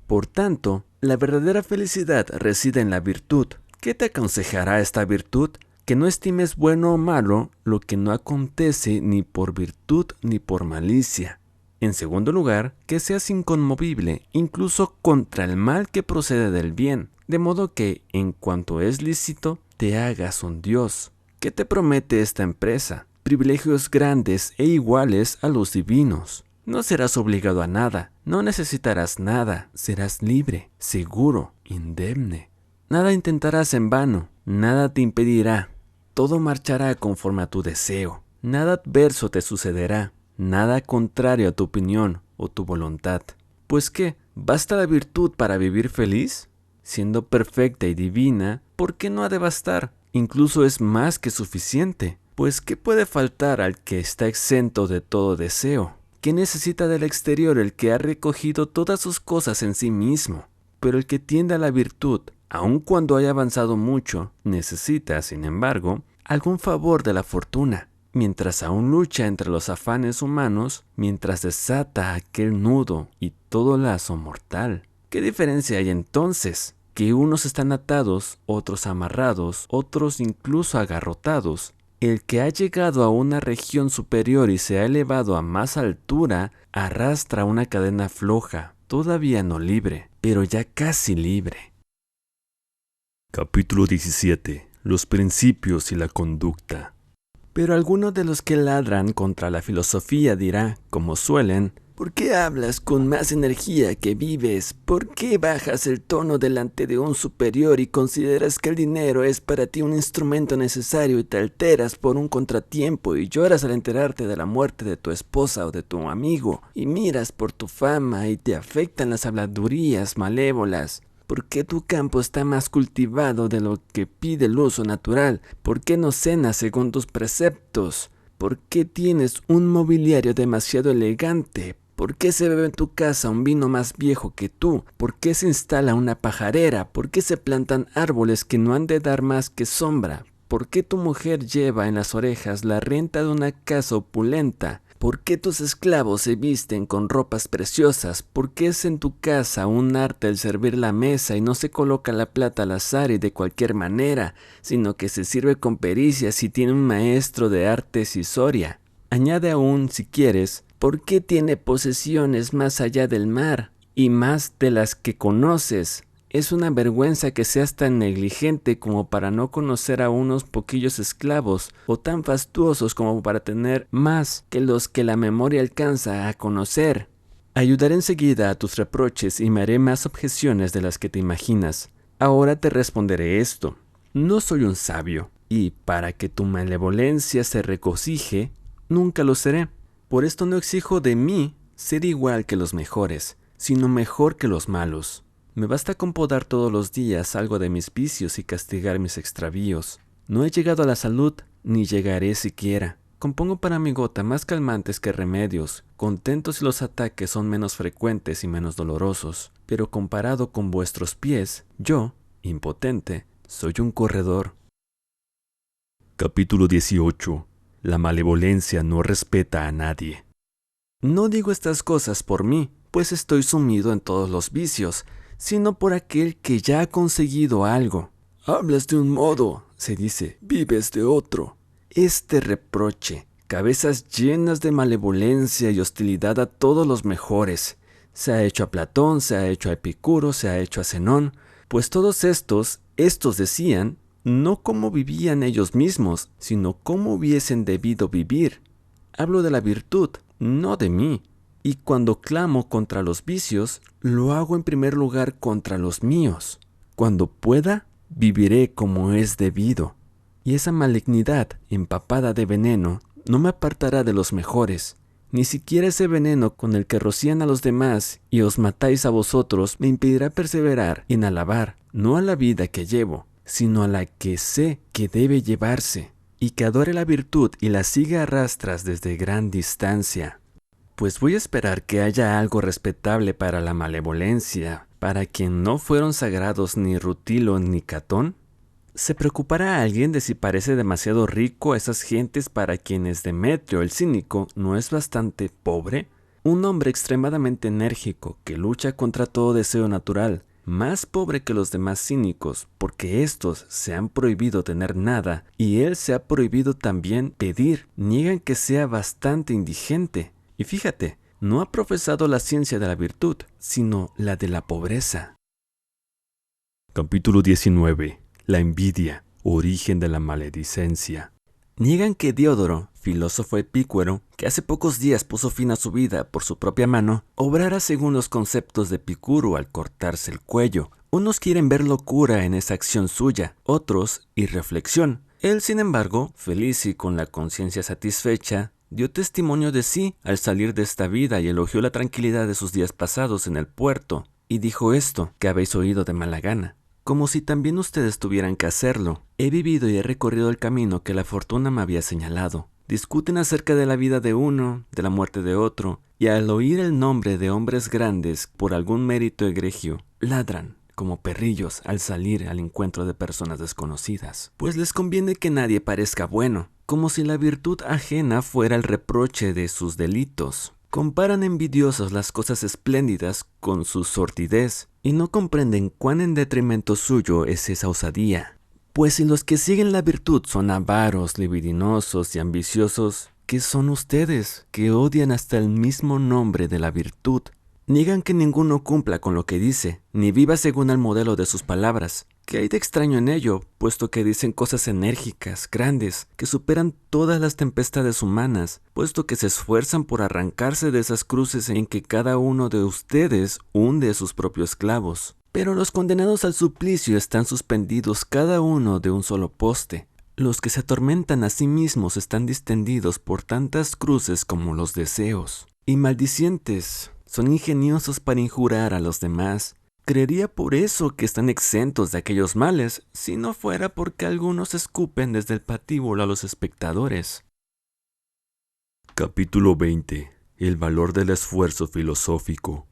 Por tanto, la verdadera felicidad reside en la virtud. ¿Qué te aconsejará esta virtud? Que no estimes bueno o malo lo que no acontece ni por virtud ni por malicia. En segundo lugar, que seas inconmovible, incluso contra el mal que procede del bien, de modo que, en cuanto es lícito, te hagas un Dios. ¿Qué te promete esta empresa? Privilegios grandes e iguales a los divinos. No serás obligado a nada, no necesitarás nada, serás libre, seguro, indemne. Nada intentarás en vano, nada te impedirá. Todo marchará conforme a tu deseo, nada adverso te sucederá, nada contrario a tu opinión o tu voluntad. Pues ¿qué? ¿Basta la virtud para vivir feliz? Siendo perfecta y divina, ¿por qué no ha de bastar? Incluso es más que suficiente. Pues ¿qué puede faltar al que está exento de todo deseo? ¿Qué necesita del exterior el que ha recogido todas sus cosas en sí mismo? Pero el que tiende a la virtud, aun cuando haya avanzado mucho, necesita, sin embargo, algún favor de la fortuna. Mientras aún lucha entre los afanes humanos, mientras desata aquel nudo y todo lazo mortal. ¿Qué diferencia hay entonces? Que unos están atados, otros amarrados, otros incluso agarrotados. El que ha llegado a una región superior y se ha elevado a más altura, arrastra una cadena floja, todavía no libre, pero ya casi libre. Capítulo 17. Los principios y la conducta. Pero alguno de los que ladran contra la filosofía dirá, como suelen, ¿por qué hablas con más energía que vives? ¿Por qué bajas el tono delante de un superior y consideras que el dinero es para ti un instrumento necesario y te alteras por un contratiempo y lloras al enterarte de la muerte de tu esposa o de tu amigo y miras por tu fama y te afectan las habladurías malévolas? ¿Por qué tu campo está más cultivado de lo que pide el uso natural? ¿Por qué no cenas según tus preceptos? ¿Por qué tienes un mobiliario demasiado elegante? ¿Por qué se bebe en tu casa un vino más viejo que tú? ¿Por qué se instala una pajarera? ¿Por qué se plantan árboles que no han de dar más que sombra? ¿Por qué tu mujer lleva en las orejas la renta de una casa opulenta? ¿Por qué tus esclavos se visten con ropas preciosas? ¿Por qué es en tu casa un arte el servir la mesa y no se coloca la plata al azar y de cualquier manera, sino que se sirve con pericia si tiene un maestro de arte Cisoria? Añade aún, si quieres, ¿por qué tiene posesiones más allá del mar y más de las que conoces? Es una vergüenza que seas tan negligente como para no conocer a unos poquillos esclavos, o tan fastuosos como para tener más que los que la memoria alcanza a conocer. Ayudaré enseguida a tus reproches y me haré más objeciones de las que te imaginas. Ahora te responderé esto. No soy un sabio, y para que tu malevolencia se regocije, nunca lo seré. Por esto no exijo de mí ser igual que los mejores, sino mejor que los malos. Me basta con podar todos los días algo de mis vicios y castigar mis extravíos. No he llegado a la salud, ni llegaré siquiera. Compongo para mi gota más calmantes que remedios, contentos si los ataques son menos frecuentes y menos dolorosos. Pero comparado con vuestros pies, yo, impotente, soy un corredor. Capítulo 18. La malevolencia no respeta a nadie. No digo estas cosas por mí, pues estoy sumido en todos los vicios, sino por aquel que ya ha conseguido algo. Hablas de un modo, se dice, vives de otro. Este reproche, cabezas llenas de malevolencia y hostilidad a todos los mejores. Se ha hecho a Platón, se ha hecho a Epicuro, se ha hecho a Zenón, pues todos estos decían, no cómo vivían ellos mismos, sino cómo hubiesen debido vivir. Hablo de la virtud, no de mí. Y cuando clamo contra los vicios, lo hago en primer lugar contra los míos. Cuando pueda, viviré como es debido. Y esa malignidad, empapada de veneno, no me apartará de los mejores. Ni siquiera ese veneno con el que rocían a los demás y os matáis a vosotros me impedirá perseverar en alabar, no a la vida que llevo, sino a la que sé que debe llevarse, y que adore la virtud y la siga a rastras desde gran distancia. Pues voy a esperar que haya algo respetable para la malevolencia, para quien no fueron sagrados ni Rutilo ni Catón. ¿Se preocupará alguien de si parece demasiado rico a esas gentes para quienes Demetrio el cínico no es bastante pobre? Un hombre extremadamente enérgico que lucha contra todo deseo natural, más pobre que los demás cínicos, porque éstos se han prohibido tener nada y él se ha prohibido también pedir, niegan que sea bastante indigente. Y fíjate, no ha profesado la ciencia de la virtud, sino la de la pobreza. Capítulo 19. La envidia, origen de la maledicencia. Niegan que Diodoro, filósofo epicúreo, que hace pocos días puso fin a su vida por su propia mano, obrara según los conceptos de Epicuro al cortarse el cuello. Unos quieren ver locura en esa acción suya, otros irreflexión. Él, sin embargo, feliz y con la conciencia satisfecha, dio testimonio de sí al salir de esta vida y elogió la tranquilidad de sus días pasados en el puerto, y dijo esto que habéis oído de mala gana, como si también ustedes tuvieran que hacerlo. He vivido y he recorrido el camino que la fortuna me había señalado. Discuten acerca de la vida de uno, de la muerte de otro, y al oír el nombre de hombres grandes por algún mérito egregio, ladran como perrillos al salir al encuentro de personas desconocidas, pues les conviene que nadie parezca bueno, como si la virtud ajena fuera el reproche de sus delitos. Comparan envidiosos las cosas espléndidas con su sordidez, y no comprenden cuán en detrimento suyo es esa osadía. Pues si los que siguen la virtud son avaros, libidinosos y ambiciosos, ¿qué son ustedes, que odian hasta el mismo nombre de la virtud? Niegan que ninguno cumpla con lo que dice, ni viva según el modelo de sus palabras. ¿Qué hay de extraño en ello, puesto que dicen cosas enérgicas, grandes, que superan todas las tempestades humanas, puesto que se esfuerzan por arrancarse de esas cruces en que cada uno de ustedes hunde a sus propios clavos? Pero los condenados al suplicio están suspendidos cada uno de un solo poste. Los que se atormentan a sí mismos están distendidos por tantas cruces como los deseos. Y maldicientes, son ingeniosos para injurar a los demás. Creería por eso que están exentos de aquellos males, si no fuera porque algunos escupen desde el patíbulo a los espectadores. Capítulo 20. El valor del esfuerzo filosófico.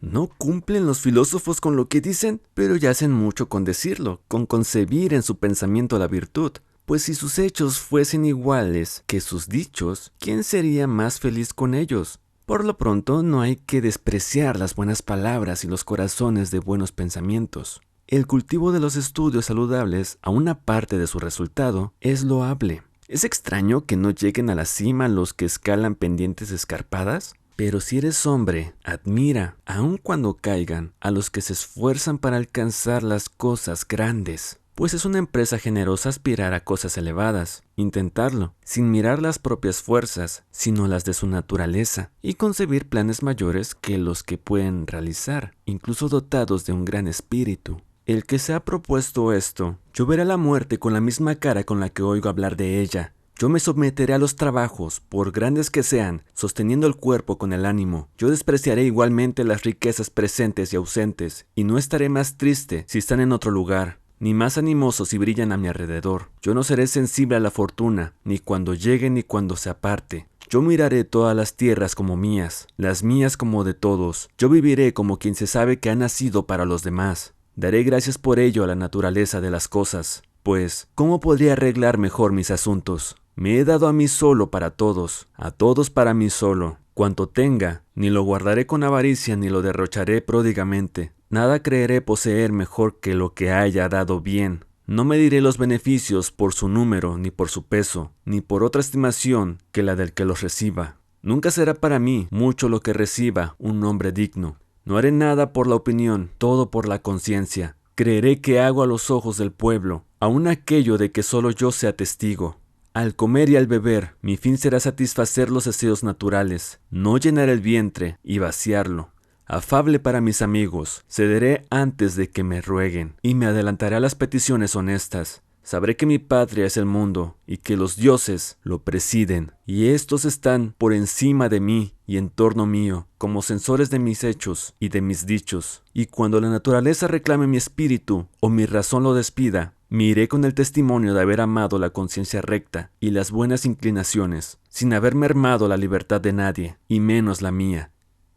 No cumplen los filósofos con lo que dicen, pero ya hacen mucho con decirlo, con concebir en su pensamiento la virtud. Pues si sus hechos fuesen iguales que sus dichos, ¿quién sería más feliz con ellos? Por lo pronto, no hay que despreciar las buenas palabras y los corazones de buenos pensamientos. El cultivo de los estudios saludables, a una parte de su resultado, es loable. ¿Es extraño que no lleguen a la cima los que escalan pendientes escarpadas? Pero si eres hombre, admira, aun cuando caigan, a los que se esfuerzan para alcanzar las cosas grandes. Pues es una empresa generosa aspirar a cosas elevadas, intentarlo, sin mirar las propias fuerzas, sino las de su naturaleza, y concebir planes mayores que los que pueden realizar, incluso dotados de un gran espíritu. El que se ha propuesto esto, yo veré la muerte con la misma cara con la que oigo hablar de ella. Yo me someteré a los trabajos, por grandes que sean, sosteniendo el cuerpo con el ánimo. Yo despreciaré igualmente las riquezas presentes y ausentes, y no estaré más triste si están en otro lugar, ni más animosos si brillan a mi alrededor. Yo no seré sensible a la fortuna, ni cuando llegue ni cuando se aparte. Yo miraré todas las tierras como mías, las mías como de todos. Yo viviré como quien se sabe que ha nacido para los demás. Daré gracias por ello a la naturaleza de las cosas, pues, ¿cómo podría arreglar mejor mis asuntos? Me he dado a mí solo para todos, a todos para mí solo. Cuanto tenga, ni lo guardaré con avaricia ni lo derrocharé pródigamente. Nada creeré poseer mejor que lo que haya dado bien. No mediré los beneficios por su número, ni por su peso, ni por otra estimación que la del que los reciba. Nunca será para mí mucho lo que reciba un hombre digno. No haré nada por la opinión, todo por la conciencia. Creeré que hago a los ojos del pueblo, aun aquello de que solo yo sea testigo. Al comer y al beber, mi fin será satisfacer los deseos naturales, no llenar el vientre y vaciarlo. Afable para mis amigos, cederé antes de que me rueguen, y me adelantaré a las peticiones honestas. Sabré que mi patria es el mundo, y que los dioses lo presiden, y estos están por encima de mí y en torno mío, como censores de mis hechos y de mis dichos. Y cuando la naturaleza reclame mi espíritu, o mi razón lo despida, me iré con el testimonio de haber amado la conciencia recta y las buenas inclinaciones, sin haber mermado la libertad de nadie, y menos la mía.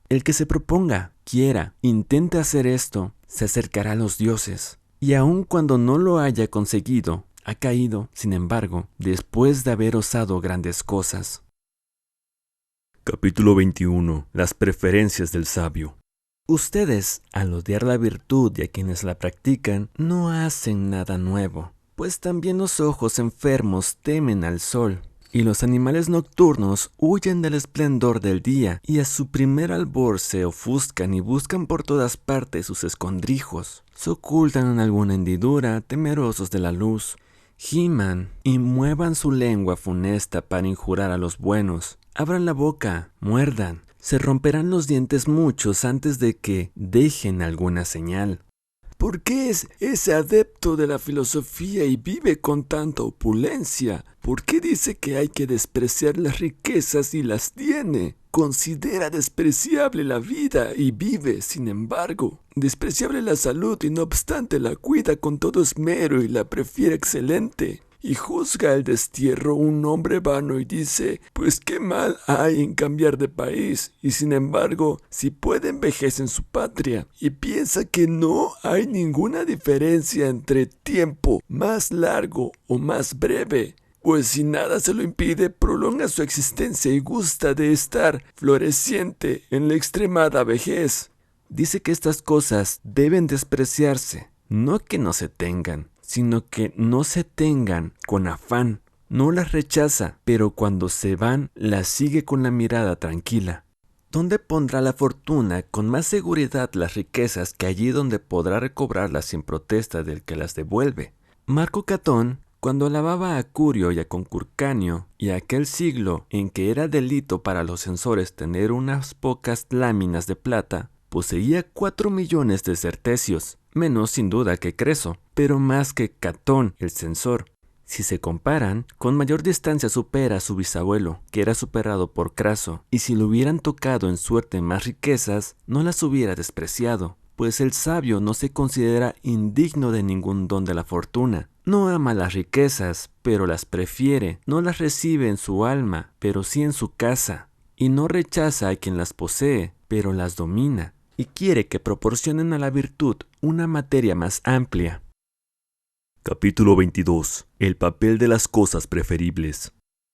El que se proponga, quiera, intente hacer esto, se acercará a los dioses. Y aun cuando no lo haya conseguido, ha caído, sin embargo, después de haber osado grandes cosas. Capítulo 21. Las preferencias del sabio. Ustedes, al odiar la virtud y a quienes la practican, no hacen nada nuevo, pues también los ojos enfermos temen al sol, y los animales nocturnos huyen del esplendor del día y a su primer albor se ofuscan y buscan por todas partes sus escondrijos. Se ocultan en alguna hendidura, temerosos de la luz. Giman y muevan su lengua funesta para injurar a los buenos. Abran la boca, muerdan. Se romperán los dientes muchos antes de que dejen alguna señal. ¿Por qué es ese adepto de la filosofía y vive con tanta opulencia? ¿Por qué dice que hay que despreciar las riquezas y las tiene? Considera despreciable la vida y vive, sin embargo. Despreciable la salud y no obstante la cuida con todo esmero y la prefiere excelente. Y juzga el destierro un hombre vano y dice, pues qué mal hay en cambiar de país, y sin embargo, si puede envejece en su patria, y piensa que no hay ninguna diferencia entre tiempo más largo o más breve, pues si nada se lo impide, prolonga su existencia y gusta de estar floreciente en la extremada vejez. Dice que estas cosas deben despreciarse, no que no se tengan, sino que no se tengan con afán. No las rechaza, pero cuando se van, las sigue con la mirada tranquila. ¿Dónde pondrá la fortuna con más seguridad las riquezas que allí donde podrá recobrarlas sin protesta del que las devuelve? Marco Catón, cuando alababa a Curio y a Concurcanio, y a aquel siglo en que era delito para los censores tener unas pocas láminas de plata, poseía 4 millones de certecios, menos sin duda que Creso, pero más que Catón el censor. Si se comparan, con mayor distancia supera a su bisabuelo, que era superado por Craso, y si le hubieran tocado en suerte más riquezas, no las hubiera despreciado, pues el sabio no se considera indigno de ningún don de la fortuna. No ama las riquezas, pero las prefiere, no las recibe en su alma, pero sí en su casa, y no rechaza a quien las posee, pero las domina, y quiere que proporcionen a la virtud una materia más amplia. Capítulo 22. El papel de las cosas preferibles.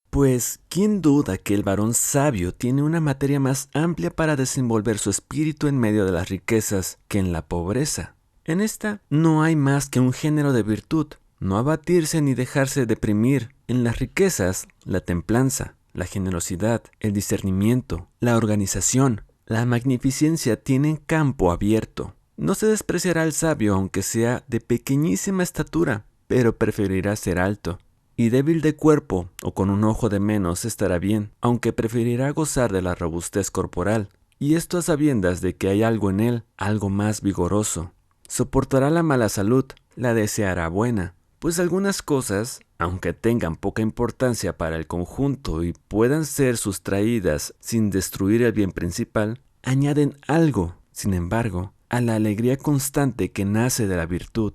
Pues, ¿quién duda que el varón sabio tiene una materia más amplia para desenvolver su espíritu en medio de las riquezas que en la pobreza? En esta no hay más que un género de virtud, no abatirse ni dejarse deprimir. En las riquezas, la templanza, la generosidad, el discernimiento, la organización, la magnificencia tienen campo abierto. No se despreciará al sabio aunque sea de pequeñísima estatura, pero preferirá ser alto. Y débil de cuerpo o con un ojo de menos estará bien, aunque preferirá gozar de la robustez corporal. Y esto a sabiendas de que hay algo en él, algo más vigoroso. Soportará la mala salud, la deseará buena, pues algunas cosas, aunque tengan poca importancia para el conjunto y puedan ser sustraídas sin destruir el bien principal, añaden algo, sin embargo, a la alegría constante que nace de la virtud.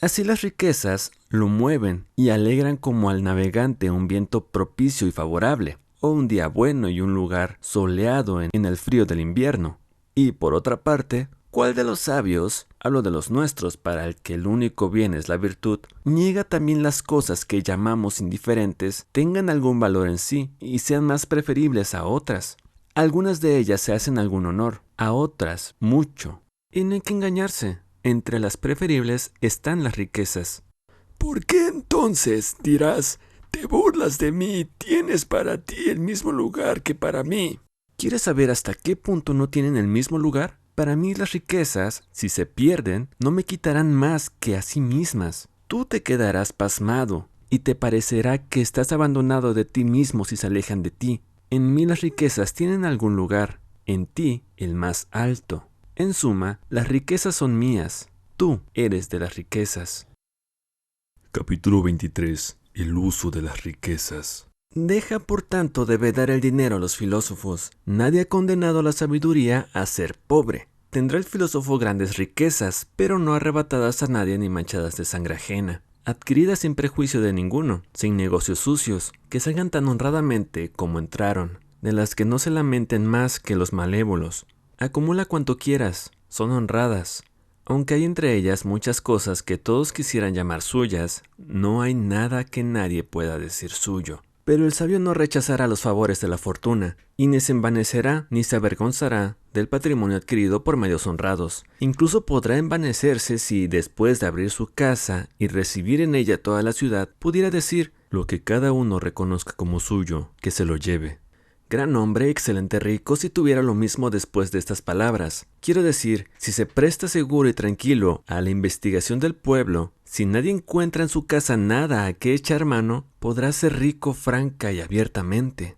Así las riquezas lo mueven y alegran como al navegante un viento propicio y favorable, o un día bueno y un lugar soleado en el frío del invierno. Y por otra parte, ¿cuál de los sabios, hablo de los nuestros, para el que el único bien es la virtud, niega también las cosas que llamamos indiferentes tengan algún valor en sí y sean más preferibles a otras? Algunas de ellas se hacen algún honor, a otras mucho. Y no hay que engañarse, entre las preferibles están las riquezas. ¿Por qué entonces, dirás, te burlas de mí y tienes para ti el mismo lugar que para mí? ¿Quieres saber hasta qué punto no tienen el mismo lugar? Para mí las riquezas, si se pierden, no me quitarán más que a sí mismas. Tú te quedarás pasmado, y te parecerá que estás abandonado de ti mismo si se alejan de ti. En mí las riquezas tienen algún lugar, en ti el más alto. En suma, las riquezas son mías, tú eres de las riquezas. Capítulo 23. El uso de las riquezas. Deja por tanto de vedar el dinero a los filósofos. Nadie ha condenado a la sabiduría a ser pobre. Tendrá el filósofo grandes riquezas, pero no arrebatadas a nadie ni manchadas de sangre ajena. Adquiridas sin prejuicio de ninguno, sin negocios sucios, que salgan tan honradamente como entraron, de las que no se lamenten más que los malévolos. Acumula cuanto quieras, son honradas. Aunque hay entre ellas muchas cosas que todos quisieran llamar suyas, no hay nada que nadie pueda decir suyo. Pero el sabio no rechazará los favores de la fortuna, y ni se envanecerá ni se avergonzará del patrimonio adquirido por medios honrados. Incluso podrá envanecerse si, después de abrir su casa y recibir en ella toda la ciudad, pudiera decir: lo que cada uno reconozca como suyo, que se lo lleve. Gran hombre, excelente rico, si tuviera lo mismo después de estas palabras. Quiero decir, si se presta seguro y tranquilo a la investigación del pueblo, si nadie encuentra en su casa nada a que echar mano, podrá ser rico franca y abiertamente.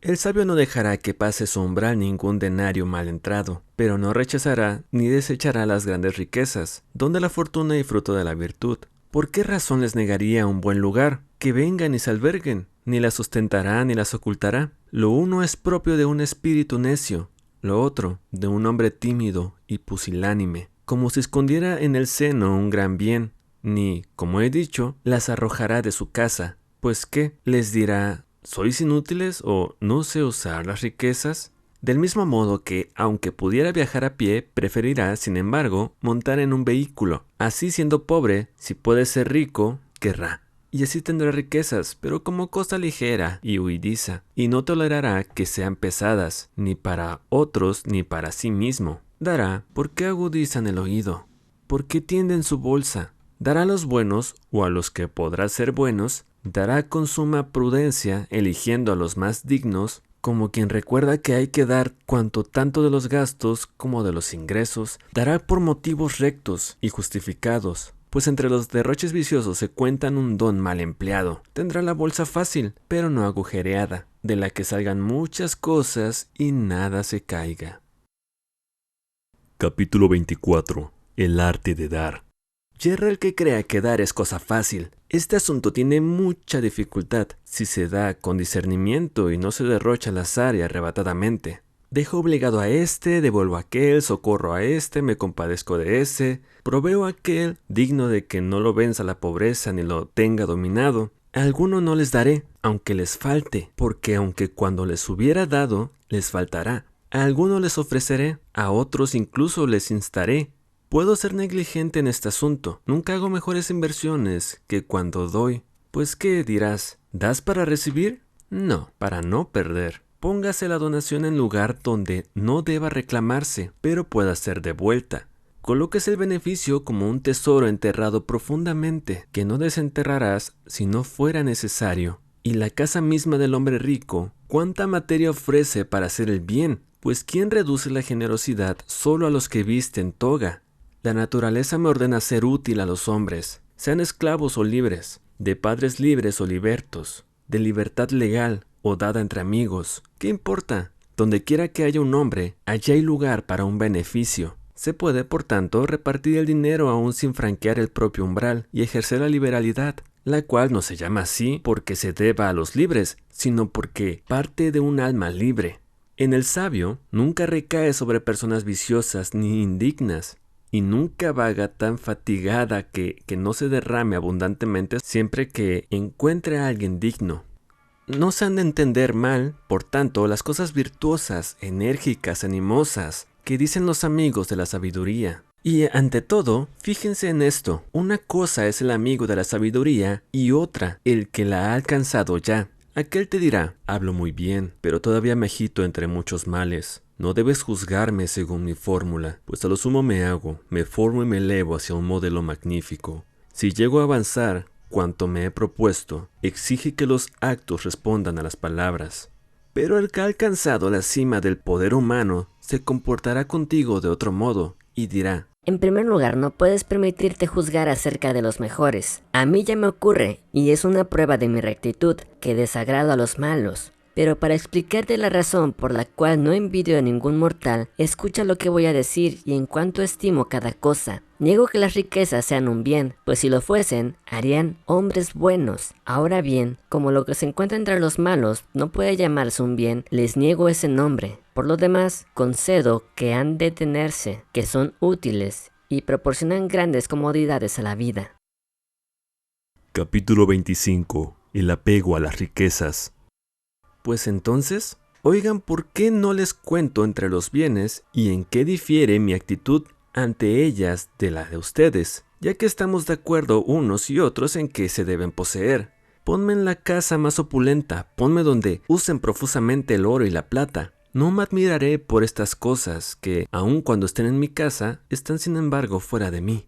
El sabio no dejará que pase su umbral ningún denario mal entrado, pero no rechazará ni desechará las grandes riquezas, donde la fortuna y fruto de la virtud. ¿Por qué razón les negaría un buen lugar? Que vengan y se alberguen, ni las ostentará ni las ocultará. Lo uno es propio de un espíritu necio, lo otro de un hombre tímido y pusilánime, como si escondiera en el seno un gran bien, ni, como he dicho, las arrojará de su casa, pues ¿qué? Les dirá, ¿sois inútiles o no sé usar las riquezas? Del mismo modo que, aunque pudiera viajar a pie, preferirá, sin embargo, montar en un vehículo. Así, siendo pobre, si puede ser rico, querrá. Y así tendrá riquezas, pero como cosa ligera y huidiza, y no tolerará que sean pesadas, ni para otros ni para sí mismo. Dará, porque agudizan el oído, porque tienden su bolsa. Dará a los buenos, o a los que podrá ser buenos, dará con suma prudencia, eligiendo a los más dignos, como quien recuerda que hay que dar cuanto tanto de los gastos como de los ingresos, dará por motivos rectos y justificados, pues entre los derroches viciosos se cuentan un don mal empleado. Tendrá la bolsa fácil, pero no agujereada, de la que salgan muchas cosas y nada se caiga. Capítulo 24. El arte de dar. Yerra el que crea que dar es cosa fácil. Este asunto tiene mucha dificultad si se da con discernimiento y no se derrocha al azar y arrebatadamente. Dejo obligado a este, devuelvo a aquel, socorro a este, me compadezco de ese, proveo a aquel, digno de que no lo venza la pobreza ni lo tenga dominado. A alguno no les daré, aunque les falte, porque aunque cuando les hubiera dado, les faltará. A alguno les ofreceré, a otros incluso les instaré. Puedo ser negligente en este asunto. Nunca hago mejores inversiones que cuando doy. Pues, ¿qué dirás? ¿Das para recibir? No, para no perder. Póngase la donación en lugar donde no deba reclamarse, pero pueda ser devuelta. Colóquese el beneficio como un tesoro enterrado profundamente, que no desenterrarás si no fuera necesario. Y la casa misma del hombre rico, ¿cuánta materia ofrece para hacer el bien? Pues ¿quién reduce la generosidad solo a los que visten toga? La naturaleza me ordena ser útil a los hombres, sean esclavos o libres, de padres libres o libertos, de libertad legal o dada entre amigos. ¿Qué importa? Donde quiera que haya un hombre, allí hay lugar para un beneficio. Se puede, por tanto, repartir el dinero aún sin franquear el propio umbral y ejercer la liberalidad, la cual no se llama así porque se deba a los libres, sino porque parte de un alma libre. En el sabio nunca recae sobre personas viciosas ni indignas, y nunca vaga tan fatigada que no se derrame abundantemente siempre que encuentre a alguien digno. No se han de entender mal, por tanto, las cosas virtuosas, enérgicas, animosas, que dicen los amigos de la sabiduría. Y ante todo, fíjense en esto, una cosa es el amigo de la sabiduría y otra el que la ha alcanzado ya. Aquel te dirá, hablo muy bien, pero todavía me agito entre muchos males. No debes juzgarme según mi fórmula, pues a lo sumo me hago, me formo y me elevo hacia un modelo magnífico. Si llego a avanzar, cuanto me he propuesto, exige que los actos respondan a las palabras. Pero el que ha alcanzado la cima del poder humano, se comportará contigo de otro modo, y dirá, en primer lugar, no puedes permitirte juzgar acerca de los mejores. A mí ya me ocurre, y es una prueba de mi rectitud, que desagrado a los malos. Pero para explicarte la razón por la cual no envidio a ningún mortal, escucha lo que voy a decir y en cuanto estimo cada cosa. Niego que las riquezas sean un bien, pues si lo fuesen, harían hombres buenos. Ahora bien, como lo que se encuentra entre los malos no puede llamarse un bien, les niego ese nombre. Por lo demás, concedo que han de tenerse, que son útiles y proporcionan grandes comodidades a la vida. Capítulo 25. El apego a las riquezas. Pues entonces, oigan por qué no les cuento entre los bienes y en qué difiere mi actitud ante ellas de la de ustedes, ya que estamos de acuerdo unos y otros en que se deben poseer. Ponme en la casa más opulenta, ponme donde usen profusamente el oro y la plata. No me admiraré por estas cosas que, aun cuando estén en mi casa, están sin embargo fuera de mí.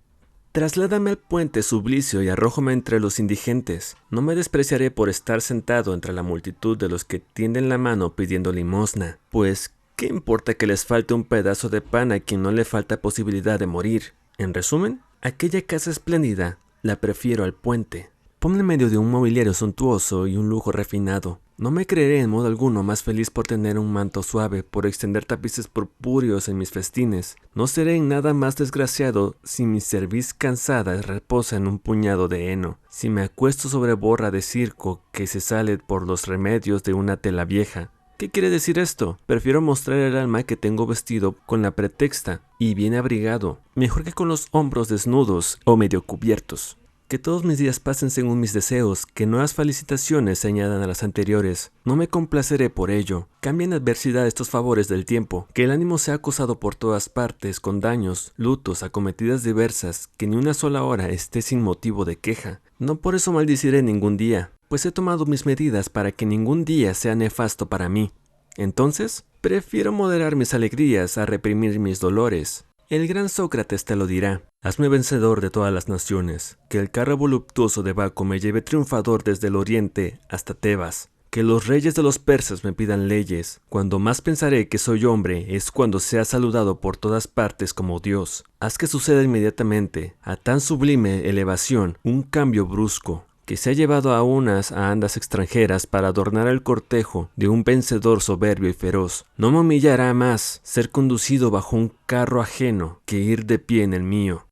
Trasládame al puente sublicio y arrójame entre los indigentes. No me despreciaré por estar sentado entre la multitud de los que tienden la mano pidiendo limosna, pues ¿qué importa que les falte un pedazo de pan a quien no le falta posibilidad de morir? En resumen, aquella casa espléndida la prefiero al puente. Ponme en medio de un mobiliario suntuoso y un lujo refinado. No me creeré en modo alguno más feliz por tener un manto suave, por extender tapices purpúreos en mis festines. No seré en nada más desgraciado si mi cerviz cansada reposa en un puñado de heno, si me acuesto sobre borra de circo que se sale por los remedios de una tela vieja. ¿Qué quiere decir esto? Prefiero mostrar el alma que tengo vestido con la pretexta y bien abrigado, mejor que con los hombros desnudos o medio cubiertos. Que todos mis días pasen según mis deseos, que nuevas felicitaciones se añadan a las anteriores. No me complaceré por ello. Cambia en adversidad estos favores del tiempo. Que el ánimo sea acosado por todas partes, con daños, lutos, acometidas diversas, que ni una sola hora esté sin motivo de queja. No por eso maldiciré ningún día, pues he tomado mis medidas para que ningún día sea nefasto para mí. Entonces, prefiero moderar mis alegrías a reprimir mis dolores. El gran Sócrates te lo dirá. Hazme vencedor de todas las naciones, que el carro voluptuoso de Baco me lleve triunfador desde el oriente hasta Tebas, que los reyes de los persas me pidan leyes. Cuando más pensaré que soy hombre es cuando sea saludado por todas partes como Dios. Haz que suceda inmediatamente, a tan sublime elevación, un cambio brusco, que se ha llevado a unas a andas extranjeras para adornar el cortejo de un vencedor soberbio y feroz. No me humillará más ser conducido bajo un carro ajeno que ir de pie en el mío.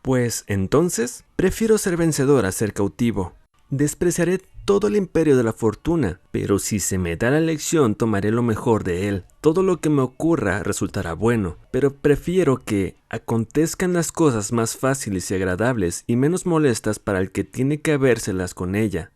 Pues, entonces, prefiero ser vencedor a ser cautivo. Despreciaré todo el imperio de la fortuna, pero si se me da la elección tomaré lo mejor de él. Todo lo que me ocurra resultará bueno, pero prefiero que acontezcan las cosas más fáciles y agradables y menos molestas para el que tiene que habérselas con ella.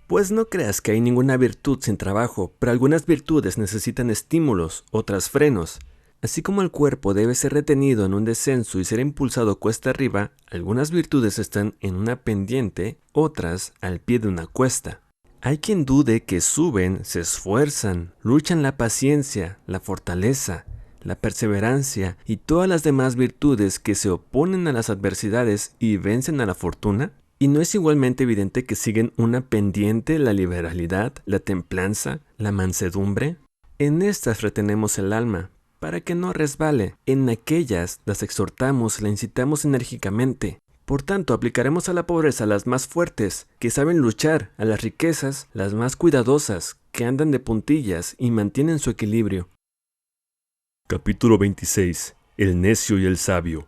Pues no creas que hay ninguna virtud sin trabajo, pero algunas virtudes necesitan estímulos, otras frenos. Así como el cuerpo debe ser retenido en un descenso y ser impulsado cuesta arriba, algunas virtudes están en una pendiente, otras al pie de una cuesta. Hay quien dude que suben, se esfuerzan, luchan la paciencia, la fortaleza, la perseverancia y todas las demás virtudes que se oponen a las adversidades y vencen a la fortuna. ¿Y no es igualmente evidente que siguen una pendiente la liberalidad, la templanza, la mansedumbre? En estas retenemos el alma, para que no resbale. En aquellas las exhortamos y la incitamos enérgicamente. Por tanto, aplicaremos a la pobreza las más fuertes, que saben luchar, a las riquezas, las más cuidadosas, que andan de puntillas y mantienen su equilibrio. Capítulo 26. El necio y el sabio.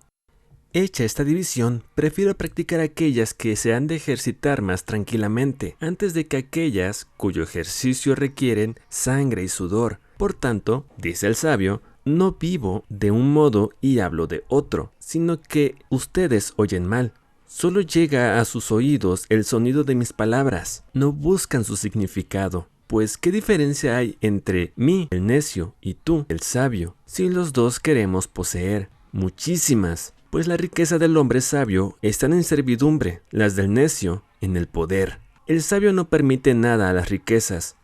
Hecha esta división, prefiero practicar aquellas que se han de ejercitar más tranquilamente, antes de que aquellas cuyo ejercicio requieren sangre y sudor. Por tanto, dice el sabio, no vivo de un modo y hablo de otro, sino que ustedes oyen mal. Solo llega a sus oídos el sonido de mis palabras, no buscan su significado. Pues, ¿qué diferencia hay entre mí, el necio, y tú, el sabio, si los dos queremos poseer? Muchísimas, pues la riqueza del hombre sabio está en servidumbre, las del necio en el poder. El sabio no permite nada a las riquezas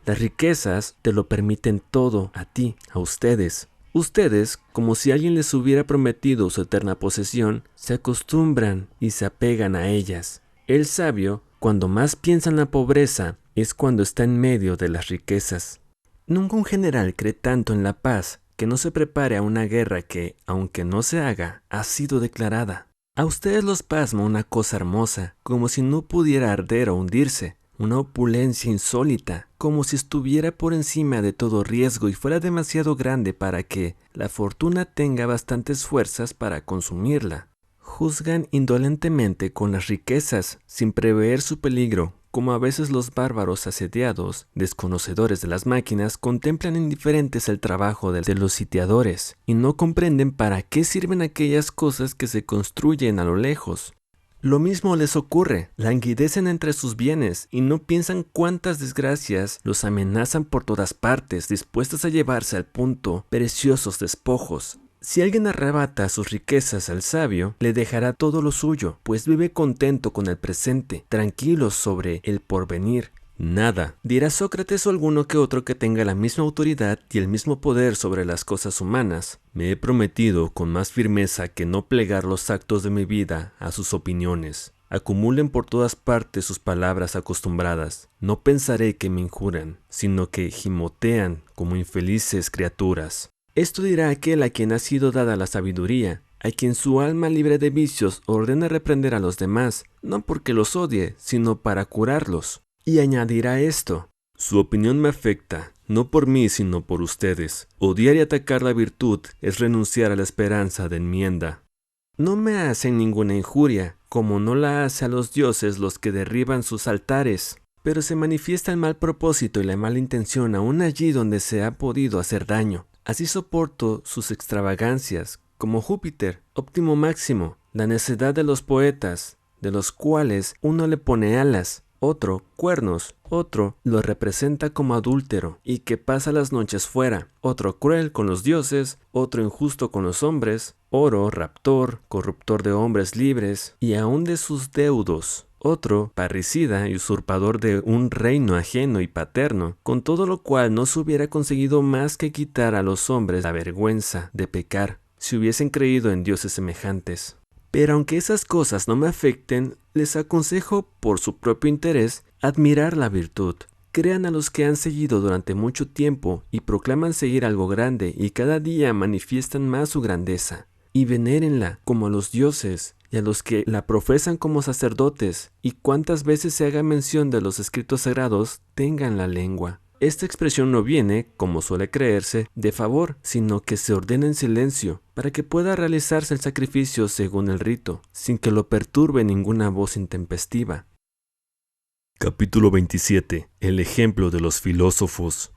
te lo permiten todo a ti, a ustedes. Ustedes, como si alguien les hubiera prometido su eterna posesión, se acostumbran y se apegan a ellas. El sabio, cuando más piensa en la pobreza, es cuando está en medio de las riquezas. Nunca un general cree tanto en la paz que no se prepare a una guerra que, aunque no se haga, ha sido declarada. A ustedes los pasma una cosa hermosa, como si no pudiera arder o hundirse, una opulencia insólita, como si estuviera por encima de todo riesgo y fuera demasiado grande para que la fortuna tenga bastantes fuerzas para consumirla. Juzgan indolentemente con las riquezas, sin prever su peligro, como a veces los bárbaros asediados, desconocedores de las máquinas, contemplan indiferentes el trabajo de los sitiadores, y no comprenden para qué sirven aquellas cosas que se construyen a lo lejos. Lo mismo les ocurre, languidecen entre sus bienes y no piensan cuántas desgracias los amenazan por todas partes, dispuestas a llevarse al punto preciosos despojos. Si alguien arrebata sus riquezas al sabio, le dejará todo lo suyo, pues vive contento con el presente, tranquilo sobre el porvenir. Nada, dirá Sócrates o alguno que otro que tenga la misma autoridad y el mismo poder sobre las cosas humanas. Me he prometido con más firmeza que no plegar los actos de mi vida a sus opiniones. Acumulen por todas partes sus palabras acostumbradas. No pensaré que me injuran, sino que gimotean como infelices criaturas. Esto dirá aquel a quien ha sido dada la sabiduría, a quien su alma libre de vicios ordena reprender a los demás, no porque los odie, sino para curarlos. Y añadirá esto: su opinión me afecta, no por mí sino por ustedes. Odiar y atacar la virtud es renunciar a la esperanza de enmienda. No me hacen ninguna injuria, como no la hace a los dioses los que derriban sus altares, pero se manifiesta el mal propósito y la mala intención aún allí donde se ha podido hacer daño. Así soporto sus extravagancias, como Júpiter, óptimo máximo, la necedad de los poetas, de los cuales uno le pone alas, otro cuernos, otro lo representa como adúltero y que pasa las noches fuera, otro cruel con los dioses, otro injusto con los hombres, oro, raptor, corruptor de hombres libres y aun de sus deudos, otro parricida y usurpador de un reino ajeno y paterno, con todo lo cual no se hubiera conseguido más que quitar a los hombres la vergüenza de pecar, si hubiesen creído en dioses semejantes. Pero aunque esas cosas no me afecten, les aconsejo, por su propio interés, admirar la virtud. Crean a los que han seguido durante mucho tiempo y proclaman seguir algo grande y cada día manifiestan más su grandeza. Y venérenla como a los dioses y a los que la profesan como sacerdotes, y cuantas veces se haga mención de los escritos sagrados, tengan la lengua. Esta expresión no viene, como suele creerse, de favor, sino que se ordena en silencio, para que pueda realizarse el sacrificio según el rito, sin que lo perturbe ninguna voz intempestiva. Capítulo 27. El ejemplo de los filósofos.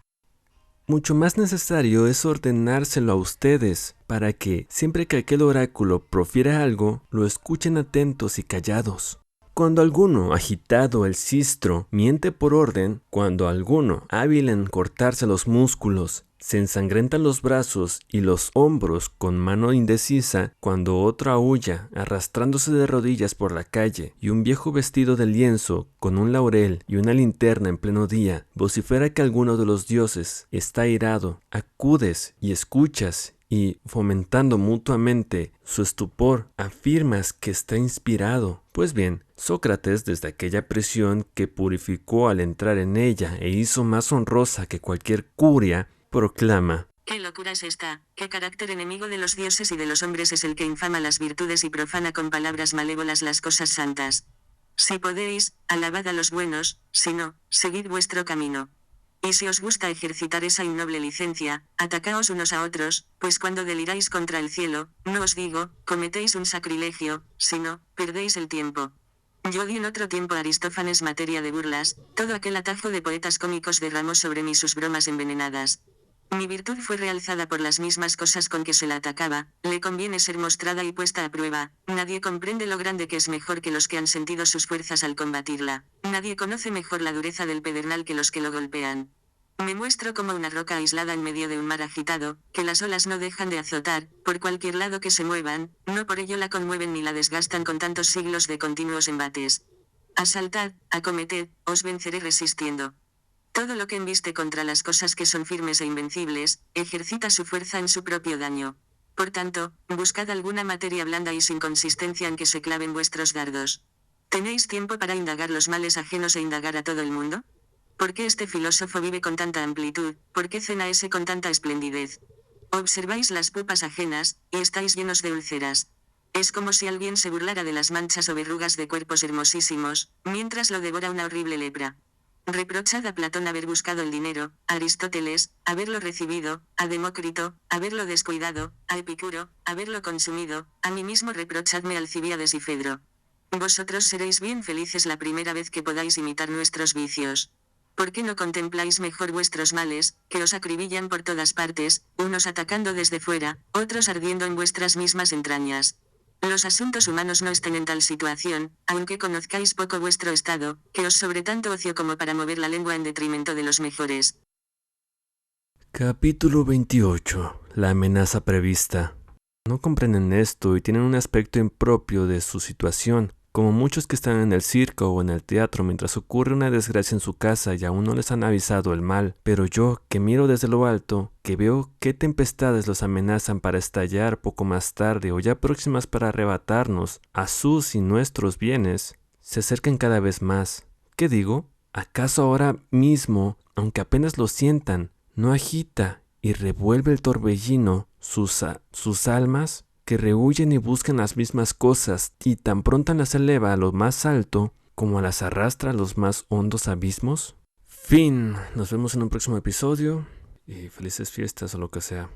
Mucho más necesario es ordenárselo a ustedes, para que, siempre que aquel oráculo profiera algo, lo escuchen atentos y callados. Cuando alguno, agitado el sistro, miente por orden, cuando alguno, hábil en cortarse los músculos, se ensangrentan los brazos y los hombros con mano indecisa, cuando otro aúlla, arrastrándose de rodillas por la calle, y un viejo vestido de lienzo, con un laurel y una linterna en pleno día, vocifera que alguno de los dioses está airado, acudes y escuchas, y, fomentando mutuamente su estupor, afirmas que está inspirado. Pues bien, Sócrates, desde aquella prisión que purificó al entrar en ella e hizo más honrosa que cualquier curia, proclama: ¿Qué locura es esta? ¿Qué carácter enemigo de los dioses y de los hombres es el que infama las virtudes y profana con palabras malévolas las cosas santas? Si podéis, alabad a los buenos, si no, seguid vuestro camino. Y si os gusta ejercitar esa innoble licencia, atacaos unos a otros, pues cuando deliráis contra el cielo, no os digo, cometéis un sacrilegio, sino, perdéis el tiempo. Yo di en otro tiempo a Aristófanes materia de burlas, todo aquel atajo de poetas cómicos derramó sobre mí sus bromas envenenadas. Mi virtud fue realzada por las mismas cosas con que se la atacaba, le conviene ser mostrada y puesta a prueba, nadie comprende lo grande que es mejor que los que han sentido sus fuerzas al combatirla, nadie conoce mejor la dureza del pedernal que los que lo golpean. Me muestro como una roca aislada en medio de un mar agitado, que las olas no dejan de azotar, por cualquier lado que se muevan, no por ello la conmueven ni la desgastan con tantos siglos de continuos embates. Asaltad, acometed, os venceré resistiendo. Todo lo que embiste contra las cosas que son firmes e invencibles, ejercita su fuerza en su propio daño. Por tanto, buscad alguna materia blanda y sin consistencia en que se claven vuestros dardos. ¿Tenéis tiempo para indagar los males ajenos e indagar a todo el mundo? ¿Por qué este filósofo vive con tanta amplitud? ¿Por qué cena ese con tanta esplendidez? Observáis las pupas ajenas, y estáis llenos de úlceras. Es como si alguien se burlara de las manchas o verrugas de cuerpos hermosísimos, mientras lo devora una horrible lepra. Reprochad a Platón haber buscado el dinero, a Aristóteles, haberlo recibido, a Demócrito, haberlo descuidado, a Epicuro, haberlo consumido, a mí mismo reprochadme Alcibíades y Fedro. Vosotros seréis bien felices la primera vez que podáis imitar nuestros vicios. ¿Por qué no contempláis mejor vuestros males, que os acribillan por todas partes, unos atacando desde fuera, otros ardiendo en vuestras mismas entrañas? Los asuntos humanos no estén en tal situación, aunque conozcáis poco vuestro estado, que os sobre tanto ocio como para mover la lengua en detrimento de los mejores. Capítulo 28. La amenaza prevista. No comprenden esto y tienen un aspecto impropio de su situación, como muchos que están en el circo o en el teatro mientras ocurre una desgracia en su casa y aún no les han avisado el mal. Pero yo, que miro desde lo alto, que veo qué tempestades los amenazan para estallar poco más tarde o ya próximas para arrebatarnos a sus y nuestros bienes, se acercan cada vez más. ¿Qué digo? ¿Acaso ahora mismo, aunque apenas lo sientan, no agita y revuelve el torbellino sus almas, que rehuyen y buscan las mismas cosas y tan pronto las eleva a lo más alto como las arrastra a los más hondos abismos? Fin. Nos vemos en un próximo episodio y felices fiestas o lo que sea.